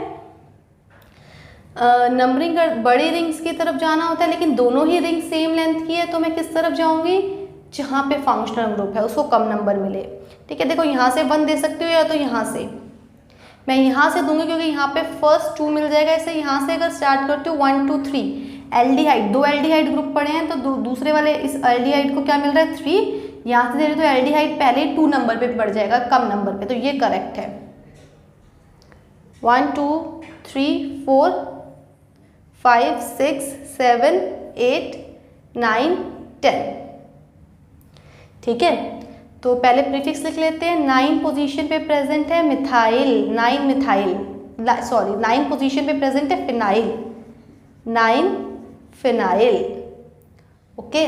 नंबरिंग बड़ी रिंग्स की तरफ जाना होता है, लेकिन दोनों ही रिंग सेम लेंथ की है, तो मैं किस तरफ जाऊंगी, जहाँ पे फंक्शनल ग्रुप है उसको कम नंबर मिले। ठीक है, देखो यहाँ से 1 दे सकती हूँ या तो यहाँ से, मैं यहाँ से दूंगी क्योंकि यहाँ पे फर्स्ट 2 मिल जाएगा। ऐसे यहाँ से अगर स्टार्ट करती हूँ 1 2 3, एल्डिहाइड 2 एल्डिहाइड ग्रुप पड़े हैं, तो दूसरे वाले इस एल्डिहाइड को क्या मिल रहा है 3, यहाँ से दे रही तो एल्डिहाइड पहले ही 2 नंबर पे पड़ जाएगा, कम नंबर पे, तो ये करेक्ट है। 1 2 3 4 5 6 7 8 9 10। ठीक है, तो पहले प्रीफिक्स लिख लेते हैं। 9 पोजीशन पे प्रेजेंट है मिथाइल, 9 पोजीशन पे प्रेजेंट है फिनाइल, 9 फिनाइल। ओके,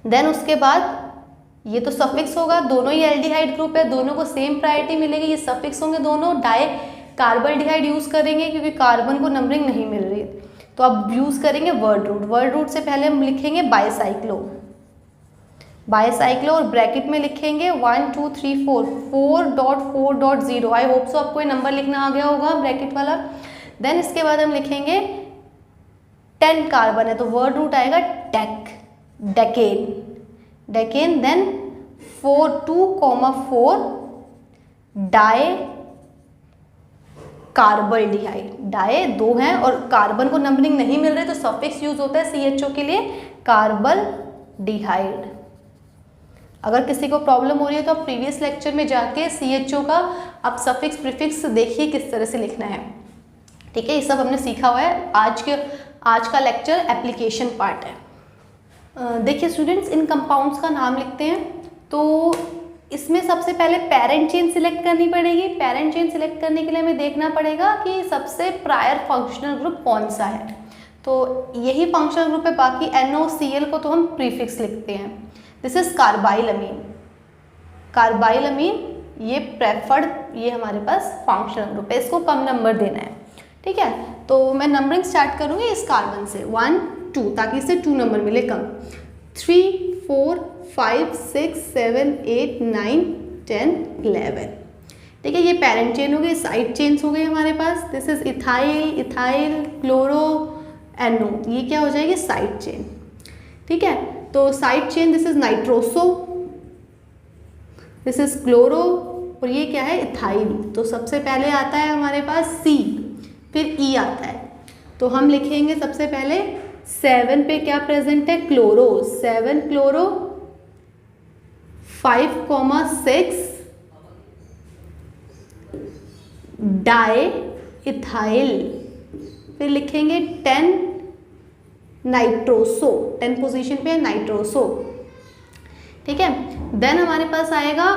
देन उसके बाद ये तो सफिक्स होगा, दोनों ही एल्डिहाइड ग्रुप है, दोनों को सेम प्रायोरिटी मिलेगी, ये सफिक्स होंगे दोनों। डाई कार्बल्डिहाइड यूज करेंगे क्योंकि कार्बन को नंबरिंग नहीं मिल रही, तो अब यूज करेंगे वर्ड रूट। वर्ड रूट से पहले हम लिखेंगे बाईसाइक्लो, बाईसाइक्लो और ब्रैकेट में लिखेंगे 1 2 3 4 4.4.0। आई होप सो आपको ये नंबर लिखना आ गया होगा ब्रैकेट वाला। देन इसके बाद हम लिखेंगे 10 कार्बन है तो वर्ड रूट आएगा dec, decane, decane. Then 2,4 dicarbaldehyde, di 2 हैं और कार्बन को नंबरिंग नहीं मिल रही तो सफिक्स यूज होता है CHO के लिए, कार्बल्डिहाइड। अगर किसी को प्रॉब्लम हो रही है तो आप प्रीवियस लेक्चर में जाके CHO का आप सफिक्स प्रीफिक्स देखिए किस तरह से लिखना है। ठीक है, ये सब हमने सीखा हुआ है। आज का लेक्चर एप्लीकेशन पार्ट है। देखिए स्टूडेंट्स, इन कंपाउंड्स का नाम लिखते हैं, तो इसमें सबसे पहले पेरेंट चेन सिलेक्ट करनी पड़ेगी। पेरेंट चेन सिलेक्ट करने के लिए हमें देखना पड़ेगा कि सबसे प्रायर फंक्शनल ग्रुप कौन सा है, तो यही फंक्शनल ग्रुप है। बाकी NOCl को तो हम प्रीफिक्स लिखते हैं। दिस इज कार्बाइलअमीन, कार्बाइलअमीन ये प्रेफर्ड, ये हमारे पास फंक्शनल ग्रुप है, इसको कम नंबर देना है। ठीक है, तो मैं नंबरिंग स्टार्ट करूँगी इस कार्बन से 1 2, ताकि इससे 2 नंबर मिले कम। 3 4 5 6 7 8 9 10 11। ठीक है, ये पेरेंट चेन हो गई। साइड चेन्स हो गई हमारे पास। This is ethyl, ethyl, chloro, NO, ये क्या हो जाएगी साइड चेन। ठीक है, तो side chain this is nitroso, this is chloro, और ये क्या है इथाइल। तो सबसे पहले आता है हमारे पास C, फिर E आता है, तो हम लिखेंगे सबसे पहले 7 पे क्या प्रेजेंट है क्लोरो, 7 क्लोरो, 5,6 डाई इथाइल, फिर लिखेंगे 10 नाइट्रोसो, 10 पोजीशन पे है नाइट्रोसो। ठीक है, देन हमारे पास आएगा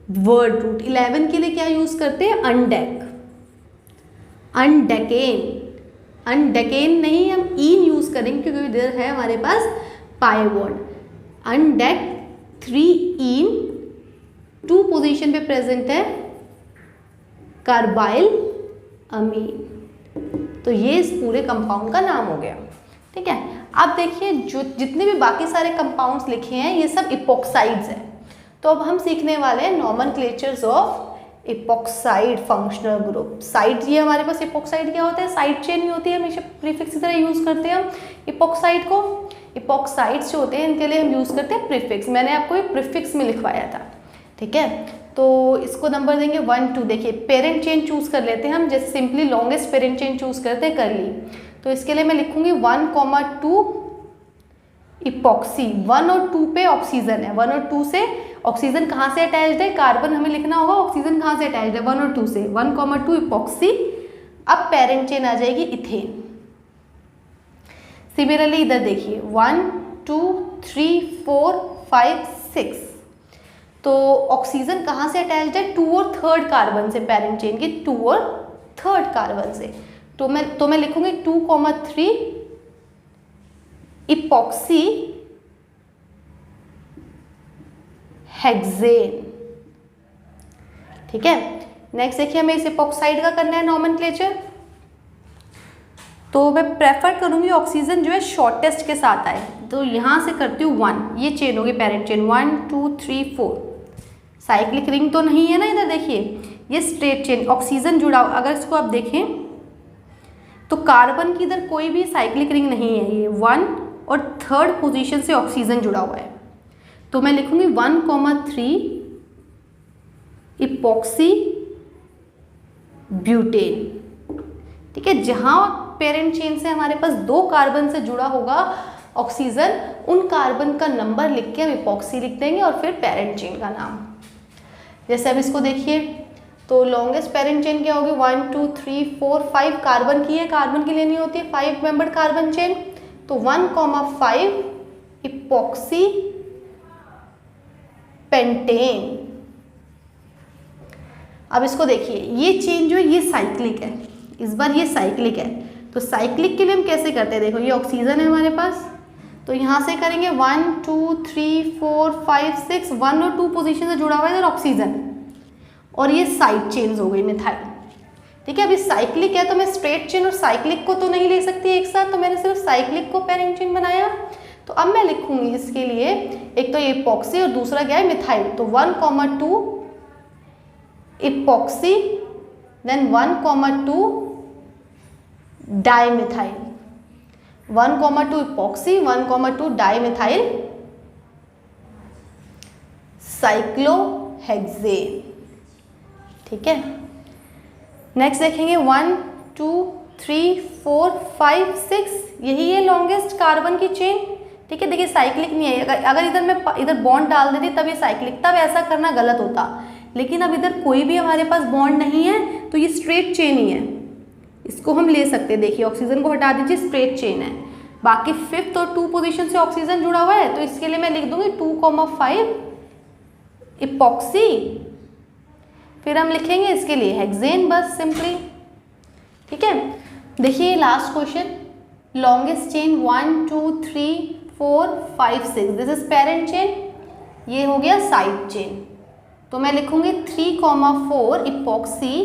वर्ड रूट। 11 के लिए क्या यूज करते हैं अनडेक, अनडेकेन, अनडेकेन नहीं हम ईन यूज करेंगे क्योंकि इधर है हमारे पास पाई वर्ड। अनडेक 3 ईन, 2 पोजीशन पे प्रेजेंट है कार्बाइल अमीन। तो ये इस पूरे कंपाउंड का नाम हो गया। ठीक है, अब देखिए जो जितने भी बाकी सारे कंपाउंड्स लिखे हैं ये सब इपोक्साइड्स हैं। तो अब हम सीखने वाले हैं nomenclatures of epoxide functional group. Side, ये हमारे पास इपोक्साइड क्या होता है, साइड चेन ही होती है, हमेशा प्रीफिक्स की तरह यूज करते हैं हम इपोक्साइड को। इपोक्साइड्स जो होते हैं इनके लिए हम यूज करते हैं प्रीफिक्स, मैंने आपको ये प्रीफिक्स में लिखवाया था। ठीक है, तो इसको नंबर देंगे 1 2। देखिए पेरेंट चेन चूज कर लेते हैं हम, जैसे simply longest parent chain choose करते हैं कर ली, तो इसके लिए मैं लिखूंगी 1,2 इपॉक्सी। 1 और 2 पे ऑक्सीजन है, 1 और 2 से ऑक्सीजन कहाँ से अटैच्ड है, कार्बन हमें लिखना होगा, ऑक्सीजन कहाँ से अटैच्ड है 1 और 2 से, 1,2 इपॉक्सी। अब पेरेंट चेन आ जाएगी इथेन। सिमिलरली इधर देखिए 1 2 3 4 5 6, तो ऑक्सीजन कहाँ से अटैच्ड है 2 और 3rd कार्बन से, पेरेंट चेन के 2 और 3rd कार्बन से। तो मैं लिखूंगी 2,3 इपॉक्सी हेक्सेन। ठीक है, नेक्स्ट देखिए हमें इस इपॉक्साइड का करना है नॉमेनक्लेचर, तो मैं प्रेफर करूंगी ऑक्सीजन जो है शॉर्टेस्ट के साथ आए, तो यहां से करती हूँ 1, ये चेन होगी पेरेंट चेन 1 2 3 4। साइक्लिक रिंग तो नहीं है ना इधर, देखिए ये स्ट्रेट चेन, ऑक्सीजन जुड़ा, अगर इसको आप देखें तो कार्बन की इधर कोई भी साइक्लिक रिंग नहीं है, ये 1 और 3rd पोजीशन से ऑक्सीजन जुड़ा हुआ है। तो मैं लिखूंगी 1,3 इपॉक्सी ब्यूटेन। ठीक है, जहां पेरेंट चेन से हमारे पास 2 कार्बन से जुड़ा होगा ऑक्सीजन, उन कार्बन का नंबर लिख के हम इपॉक्सी लिख देंगे और फिर पेरेंट चेन का नाम। जैसे अब इसको देखिए, तो लॉन्गेस्ट पेरेंट चेन क्या होगी, 1 2 3 4 5 कार्बन की है, कार्बन की लेनी होती है 5 मेंबर्ड कार्बन चेन। तो 1,5 इपॉक्सी पेंटेन। अब इसको देखिए, ये चेन जो है ये साइक्लिक है, इस बार ये साइक्लिक है। तो साइक्लिक के लिए हम कैसे करते हैं, देखो ये ऑक्सीजन है हमारे पास, तो यहाँ से करेंगे 1 2 3 4 5 6, 1 और 2 पोजीशन से जुड़ा हुआ है इधर ऑक्सीजन, और ये साइड चेन्स हो गई मिथाइल। ठीक है, अभी साइक्लिक है तो मैं स्ट्रेट चेन और साइक्लिक को तो नहीं ले सकती एक साथ, तो मैंने सिर्फ साइक्लिक को पेरेंट चेन बनाया। तो अब मैं लिखूंगी इसके लिए, एक तो ये इपॉक्सी और दूसरा क्या है मिथाइल। तो 1,2 epoxy, then 1,2 dimethyl, 1,2 epoxy, 1,2 dimethyl cyclohexane. ठीक है, नेक्स्ट देखेंगे 1 2 3 4 5 6, यही है लॉन्गेस्ट कार्बन की चेन। ठीक है, देखिए साइक्लिक नहीं है, अगर इधर मैं इधर बॉन्ड डाल देती तब ये साइक्लिक, तब ऐसा करना गलत होता, लेकिन अब इधर कोई भी हमारे पास बॉन्ड नहीं है तो ये स्ट्रेट चेन ही है, इसको हम ले सकते हैं। देखिए ऑक्सीजन को हटा दीजिए, स्ट्रेट चेन है। बाकी 5th और 2 पोजीशन से ऑक्सीजन जुड़ा हुआ है, तो इसके लिए मैं लिख दूंगी 2,5 इपॉक्सी, फिर हम लिखेंगे इसके लिए हेक्सेन, बस सिंपली। ठीक है, देखिए last question, longest chain 1 2 3 4 5 6, this is parent chain, ये हो गया साइड चेन। तो मैं लिखूंगी 3,4 इपॉक्सी,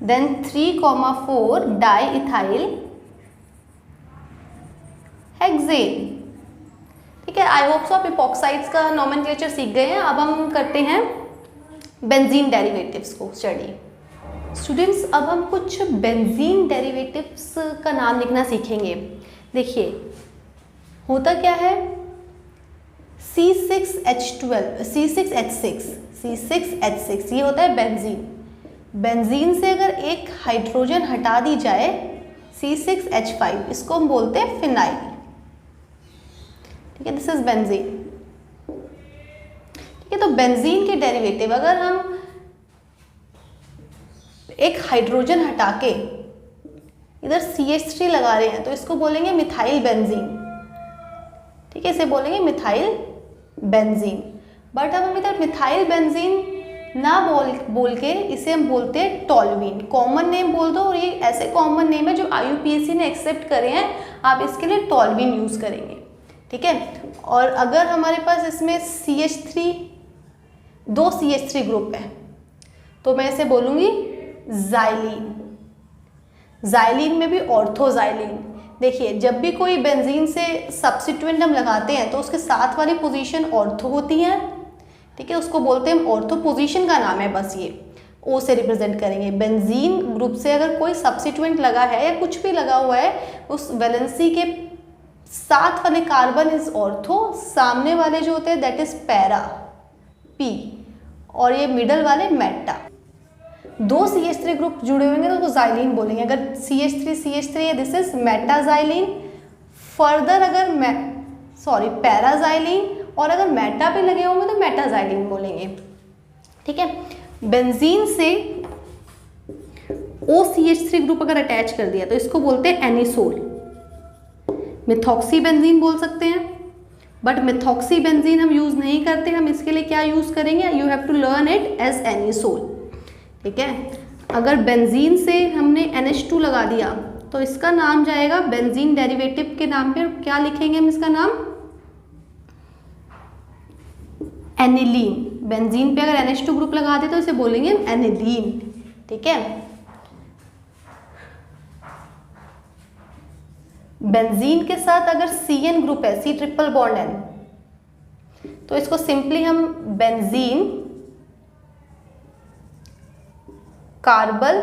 देन 3,4 डाइइथाइल हेक्सेन। ठीक है, आई होप सो आप इपॉक्साइड्स का नॉमेनक्लेचर सीख गए हैं। अब हम करते हैं बेंजीन डेरिवेटिव्स को स्टडी। स्टूडेंट्स, अब हम कुछ बेंजीन डेरिवेटिव्स का नाम लिखना सीखेंगे। देखिए होता क्या है, C6H6, ये होता है बेंजीन। बेंजीन से अगर एक हाइड्रोजन हटा दी जाए, C6H5, इसको हम बोलते हैं फिनाइल। ठीक है, दिस इज बेंजीन। ठीक है, तो बेंजीन के डेरिवेटिव, अगर हम एक हाइड्रोजन हटा के इधर CH3 लगा रहे हैं तो इसको बोलेंगे मिथाइल बेंजीन। ठीक है, इसे बोलेंगे मिथाइल बेंजीन। बट अब हम इधर मिथाइल बेंजीन ना बोल के इसे हम बोलते हैं टॉल्यूइन। कॉमन नेम बोल दो, और ये ऐसे कॉमन नेम है जो IUPAC ने एक्सेप्ट करे हैं, आप इसके लिए टॉल्यूइन यूज करेंगे। ठीक है, और अगर हमारे पास इसमें CH3, 2 CH3 ग्रुप है, तो मैं इसे बोलूंगी जाइलीन। जाइलीन में भी ऑर्थोजाइलीन। देखिए जब भी कोई बेंजीन से सब्स्टिट्यूएंट हम लगाते हैं तो उसके साथ वाली पोजीशन ऑर्थो होती है। ठीक है, उसको बोलते हैं ऑर्थो, पोजीशन का नाम है बस, ये ओ से रिप्रेजेंट करेंगे। बेंजीन ग्रुप से अगर कोई सब्स्टिट्यूएंट लगा है या कुछ भी लगा हुआ है, उस वैलेंसी के साथ वाले कार्बन इज ऑर्थो, सामने वाले जो होते हैं दैट इज पैरा पी, और ये मिडल वाले मेटा। 2 CH3 ग्रुप जुड़े होंगे तो जाइलीन बोलेंगे। अगर CH3 है, दिस इज मेटाजाइलीन। फर्दर अगर पैराजाइलीन, और अगर मेटा पे लगे होंगे तो मेटाजाइलीन बोलेंगे। ठीक है, बेंजीन से OCH3 ग्रुप अगर अटैच कर दिया तो इसको बोलते हैं एनिसोल। मिथॉक्सी बेंजीन बोल सकते हैं, बट मिथॉक्सी बेंजीन हम यूज नहीं करते। हम इसके लिए क्या यूज करेंगे, you have to learn it as anisole. ठीक है, अगर बेंजीन से हमने NH2 लगा दिया तो इसका नाम जाएगा बेंजीन डेरिवेटिव के नाम पे। क्या लिखेंगे हम इसका नाम, एनिलीन। बेंजीन पे अगर NH2 ग्रुप लगा दे तो इसे बोलेंगे एनिलीन। ठीक है, बेंजीन के साथ अगर CN ग्रुप है, C ट्रिपल बॉन्ड N, तो इसको सिंपली हम बेंजीन कार्बल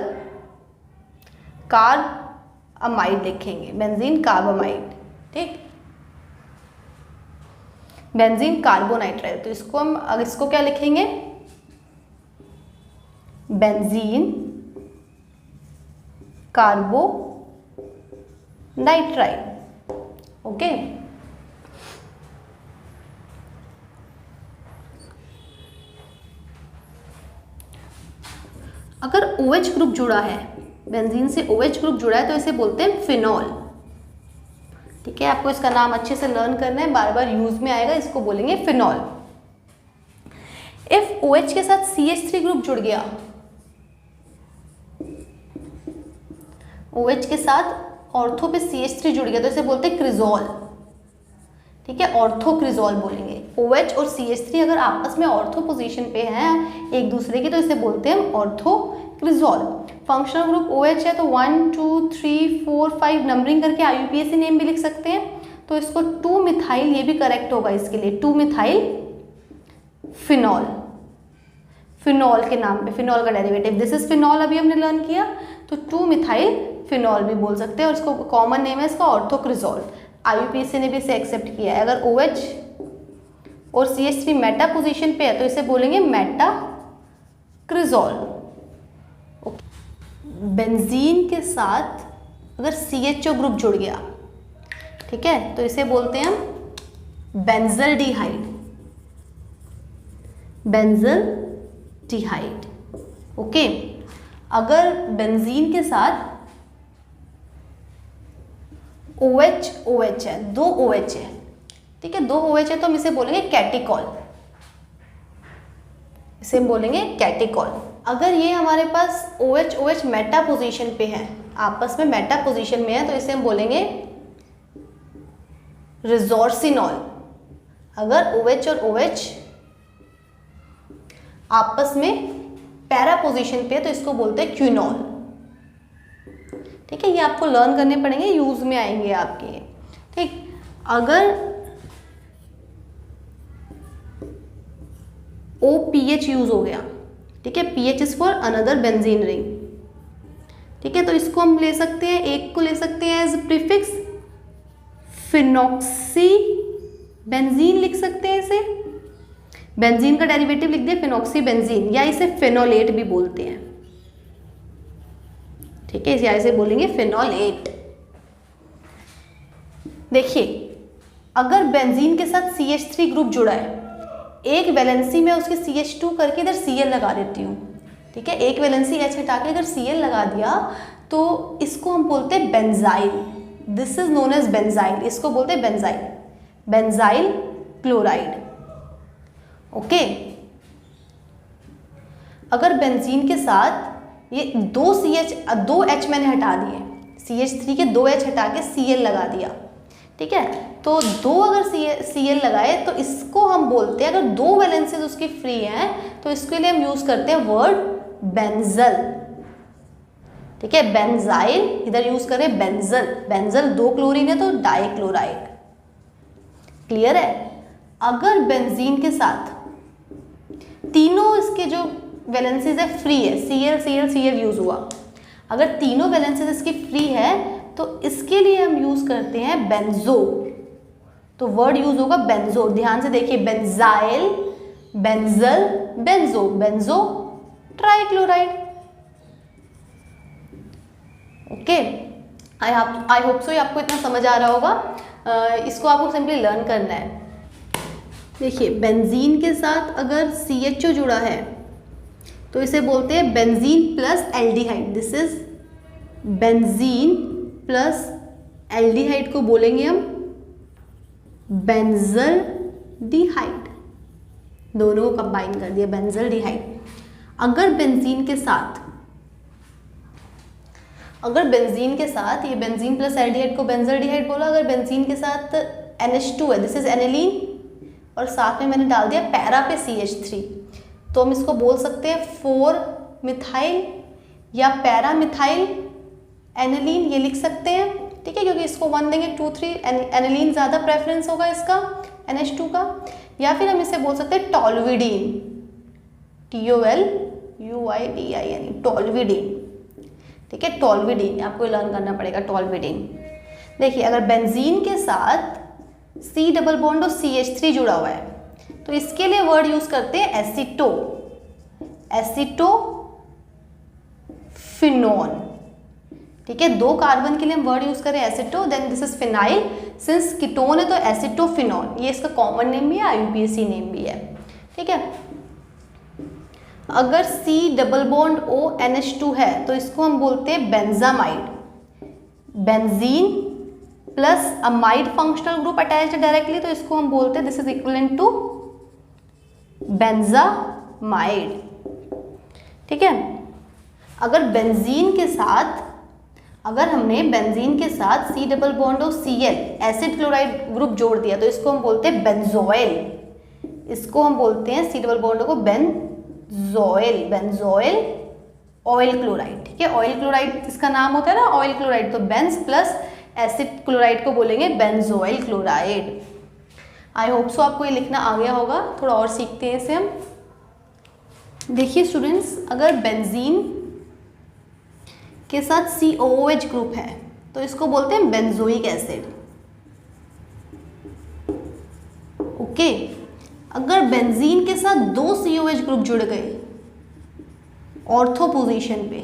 कार्बअमाइड लिखेंगे, बेंजीन कार्बअमाइड, ठीक। बेंजीन कार्बोनाइट्राइल, तो इसको हम इसको क्या लिखेंगे, बेंजीन कार्बोनाइट्राइल, ओके। अगर OH ग्रुप जुड़ा है, बेंजीन से OH ग्रुप जुड़ा है, तो इसे बोलते हैं फिनॉल, ठीक है। आपको इसका नाम अच्छे से लर्न करना है, बार बार यूज में आएगा, इसको बोलेंगे फिनॉल। इफ OH के साथ CH3 ग्रुप जुड़ गया, OH के साथ ऑर्थो पे CH3 जुड़ गया, तो इसे बोलते हैं क्रिजोल, ठीक है, ऑर्थोक्रिजोल बोलेंगे। OH और CH3 अगर आपस में ऑर्थो पोजीशन पे हैं एक दूसरे की, तो इसे बोलते हैं हम ऑर्थोक्रिजोल। फंक्शनल ग्रुप OH है, तो 1 2 3 4 5 नंबरिंग करके IUPAC नेम भी लिख सकते हैं, तो इसको 2 मिथाइल, ये भी करेक्ट होगा इसके लिए, 2 मिथाइल फिनॉल, फिनॉल के नाम पे, फिनॉल का डेरिवेटिव दिस इज फिनॉल अभी हमने लर्न किया, तो 2 मिथाइल फिनॉल भी बोल सकते हैं, और इसको कॉमन नेम है इसका ऑर्थोक्रिजोल। IUPAC ने भी इसे एक्सेप्ट किया है। अगर OH और CH3 मेटा पोजीशन पे है, तो इसे बोलेंगे मेटाक्रिजोल। बेंजीन के साथ अगर CHO ग्रुप जुड़ गया, ठीक है, तो इसे बोलते हैं हम बेंजल्डिहाइड, बेंजल्डिहाइड, ओके। अगर बेंजीन के साथ OH है, 2 OH है, ठीक है, 2 OH है, तो हम इसे बोलेंगे कैटिकॉल, इसे हम बोलेंगे कैटिकॉल। अगर ये हमारे पास OH मेटा पोजीशन पे है, आपस में मेटा पोजीशन में है, तो इसे हम बोलेंगे रिजोर्सिनॉल। अगर OH और OH आपस में पैरा पोजीशन पे है, तो इसको बोलते हैं क्विनॉल, ठीक है। ये आपको लर्न करने पड़ेंगे, यूज में आएंगे आपके, ठीक। अगर OPH यूज हो गया, ठीक है, PH is for another benzene ring, ठीक है, तो इसको हम ले सकते हैं, एक को ले सकते हैं एज प्रीफिक्स फिनॉक्सी बेंजीन लिख सकते हैं इसे, बेंजीन का डेरिवेटिव लिख दिया फिनॉक्सी बेंजीन, या इसे फिनोलेट भी बोलते हैं, ठीक है, या इसे बोलेंगे फिनोलेट। देखिए, अगर बेंजीन के साथ CH3 ग्रुप जुड़ा है, एक वैलेंसी में उसके CH2 करके इधर Cl लगा देती हूँ, ठीक है, एक वैलेंसी H हटा के अगर Cl लगा दिया, तो इसको हम बोलते हैं benzyl, this is known as benzyl, इसको बोलते हैं बेंजाइल, बेंजाइल क्लोराइड, ओके। अगर बेंजीन के साथ ये 2 H मैंने हटा दिए, CH3 के 2 H हटा के Cl लगा दिया, ठीक है, तो 2 अगर Cl लगाए, तो इसको हम बोलते हैं, अगर 2 वैलेंसीज उसकी फ्री हैं, तो इसके लिए हम यूज करते हैं वर्ड बेंजल, ठीक है, बेंजाइल इधर यूज करें बेंजल, बेंजल 2 क्लोरीन है, तो डाइक्लोराइड, क्लियर है। अगर बेंजीन के साथ तीनों इसके जो वैलेंसीज है फ्री है, Cl यूज हुआ, अगर तीनों वैलेंसीज इसकी फ्री है, तो इसके लिए हम यूज करते हैं बेंजो, तो वर्ड यूज होगा बेंजो, ध्यान से देखिए, benzyl, benzal, benzo, benzo trichloride, okay. I hope so आपको इतना समझ आ रहा होगा, इसको आपको सिंपली लर्न करना है। देखिए, बेंजीन के साथ अगर CHO जुड़ा है, तो इसे बोलते हैं benzene plus aldehyde, this is benzene plus aldehyde को बोलेंगे हम बेंजल्डिहाइड, दोनों को कंबाइन कर दिया बेंजल्डिहाइड। अगर बेंजीन के साथ ये बेंजीन प्लस एल्डिहाइड को बेंजल्डिहाइड बोला, अगर बेंजीन के साथ NH2 है, दिस इज एनिलीन, और साथ में मैंने डाल दिया पैरा पे CH3, तो हम इसको बोल सकते हैं 4 मिथाइल या पैरा मिथाइल एनिलीन, ये लिख सकते हैं, ठीक है, क्योंकि इसको 1 देंगे 2 3 एनिलीन ज़्यादा प्रेफरेंस होगा इसका NH2 का, या फिर हम इसे बोल सकते हैं टॉल्विडीन, TOLUIDIN, टॉल्विडीन, ठीक है, टॉल्विडीन आपको लर्न करना पड़ेगा, टॉल्विडीन। देखिए अगर बेंजीन के साथ C डबल बॉन्ड और CH3 जुड़ा हुआ है तो इसके लिए वर्ड यूज करते हैं एसीटो, एसीटोफिनोन। ठीक है, 2 कार्बन के लिए हम वर्ड यूज करें aceto, then this is phenyl, since ketone है तो एसीटोफिनोन, ये इसका कॉमन नेम भी है, IUPAC नेम भी है। ठीक है, अगर C डबल बॉन्ड ONH2 है तो इसको हम बोलते हैं benzamide, benzene plus amide functional group attached directly तो इसको हम बोलते हैं this is equivalent to benzamide. ठीक है, अगर बेंजीन के साथ, अगर हमने बेंजीन के साथ C डबल बॉन्ड और Cl एसिड क्लोराइड ग्रुप जोड़ दिया तो इसको हम बोलते हैं बेंजोइल, इसको हम बोलते हैं C डबल बॉन्ड को बेंजोइल, बेंजोइल ऑयल क्लोराइड। ठीक है, ऑयल क्लोराइड इसका नाम होता है ना ऑयल क्लोराइड, तो बेंज प्लस एसिड क्लोराइड को बोलेंगे बेंजोइल क्लोराइड। आई होप सो आपको ये लिखना आ गया होगा, थोड़ा और सीखते हैं इसे हम। देखिए स्टूडेंट्स, अगर बेंजीन के साथ COOH ग्रुप है तो इसको बोलते हैं बेंजोइक एसिड। ओके, अगर बेंजीन के साथ 2 COH ग्रुप जुड़ गए ऑर्थो पोजीशन पे,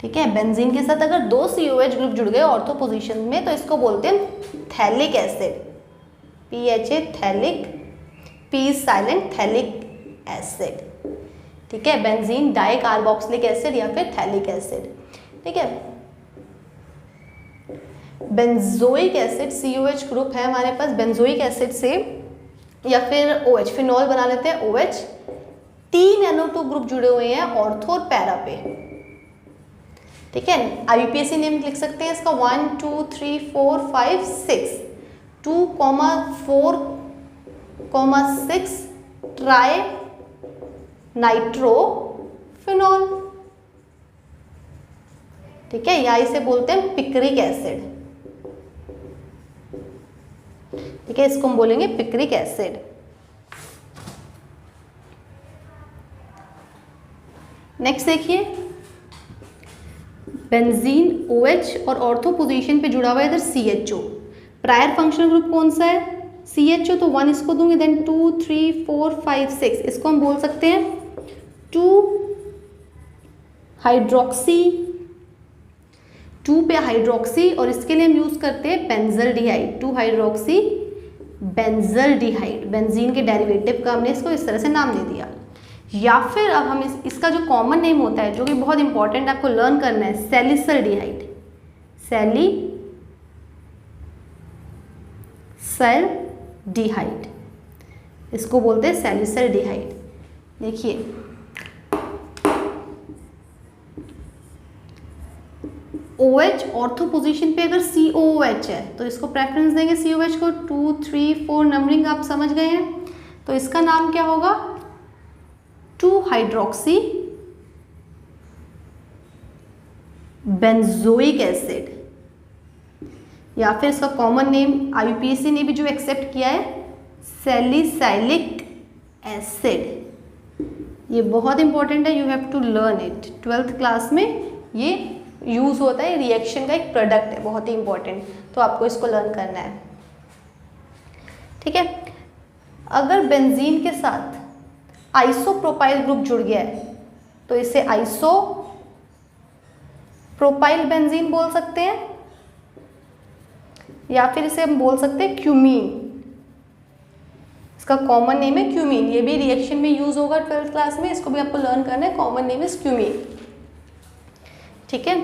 ठीक है, बेंजीन के साथ अगर 2 COH ग्रुप जुड़ गए ऑर्थो पोजीशन में तो इसको बोलते हैं phthalic acid, PHA phthalic, P silent phthalic acid. ठीक है, बेंजीन डाई कार्बोक्सिलिक एसिड या फिर थैलिक एसिड। ठीक है, बेंजोइक एसिड COH ग्रुप है हमारे पास, बेंजोइक एसिड से या फिर OH फिनॉल बना लेते हैं OH, 3 NO2 ग्रुप जुड़े हुए हैं ऑर्थो और पैरा पे। ठीक है, IUPAC नेम लिख सकते हैं इसका 1 2 3 4 5 6, 2,4,6 ट्राई नाइट्रोफिनॉल। ठीक है, या इसे बोलते हैं पिक्रिक एसिड। ठीक है, इसको हम बोलेंगे पिक्रिक एसिड। नेक्स्ट देखिए, बेंजीन OH और ऑर्थो पोजीशन पे जुड़ा हुआ है इधर CHO, प्रायर फंक्शनल ग्रुप कौन सा है CHO, तो 1 इसको दूंगी, देन 2 3 4 5 6 इसको हम बोल सकते हैं 2 हाइड्रोक्सी, 2 पे हाइड्रोक्सी, और इसके लिए हम यूज करते हैं बेंजल्डिहाइड, 2 हाइड्रोक्सी बेंजल्डिहाइड, बेंजीन के डेरिवेटिव का हमने इसको इस तरह से नाम दे दिया। या फिर अब हम इसका जो कॉमन नेम होता है जो कि बहुत इंपॉर्टेंट आपको लर्न करना है, सैलिसल्डिहाइड, सैलिसल्डिहाइड, इसको बोलते हैं सैलिसल्डिहाइड। देखिए OH ऑर्थो पोजीशन पे अगर COOH है तो इसको प्रेफरेंस देंगे COH को, 2 3 4 नंबरिंग आप समझ गए हैं, तो इसका नाम क्या होगा 2 हाइड्रोक्सी बेंजोइक एसिड, या फिर इसका कॉमन नेम IUPAC ने भी जो एक्सेप्ट किया है सैलिसाइलिक एसिड। ये बहुत इंपॉर्टेंट है, you have to learn it, 12th class में ये यूज होता है, रिएक्शन का एक प्रोडक्ट है, बहुत ही इंपॉर्टेंट, तो आपको इसको लर्न करना है। ठीक है, अगर बेंजीन के साथ आइसोप्रोपाइल ग्रुप जुड़ गया है तो इसे आइसोप्रोपाइल बेंजीन बोल सकते हैं, या फिर इसे हम बोल सकते हैं क्यूमीन, इसका कॉमन नेम है क्यूमीन, ये भी रिएक्शन में यूज होगा 12th क्लास में, इसको भी आपको लर्न करना है, कॉमन नेम इज क्यूमीन। ठीक है,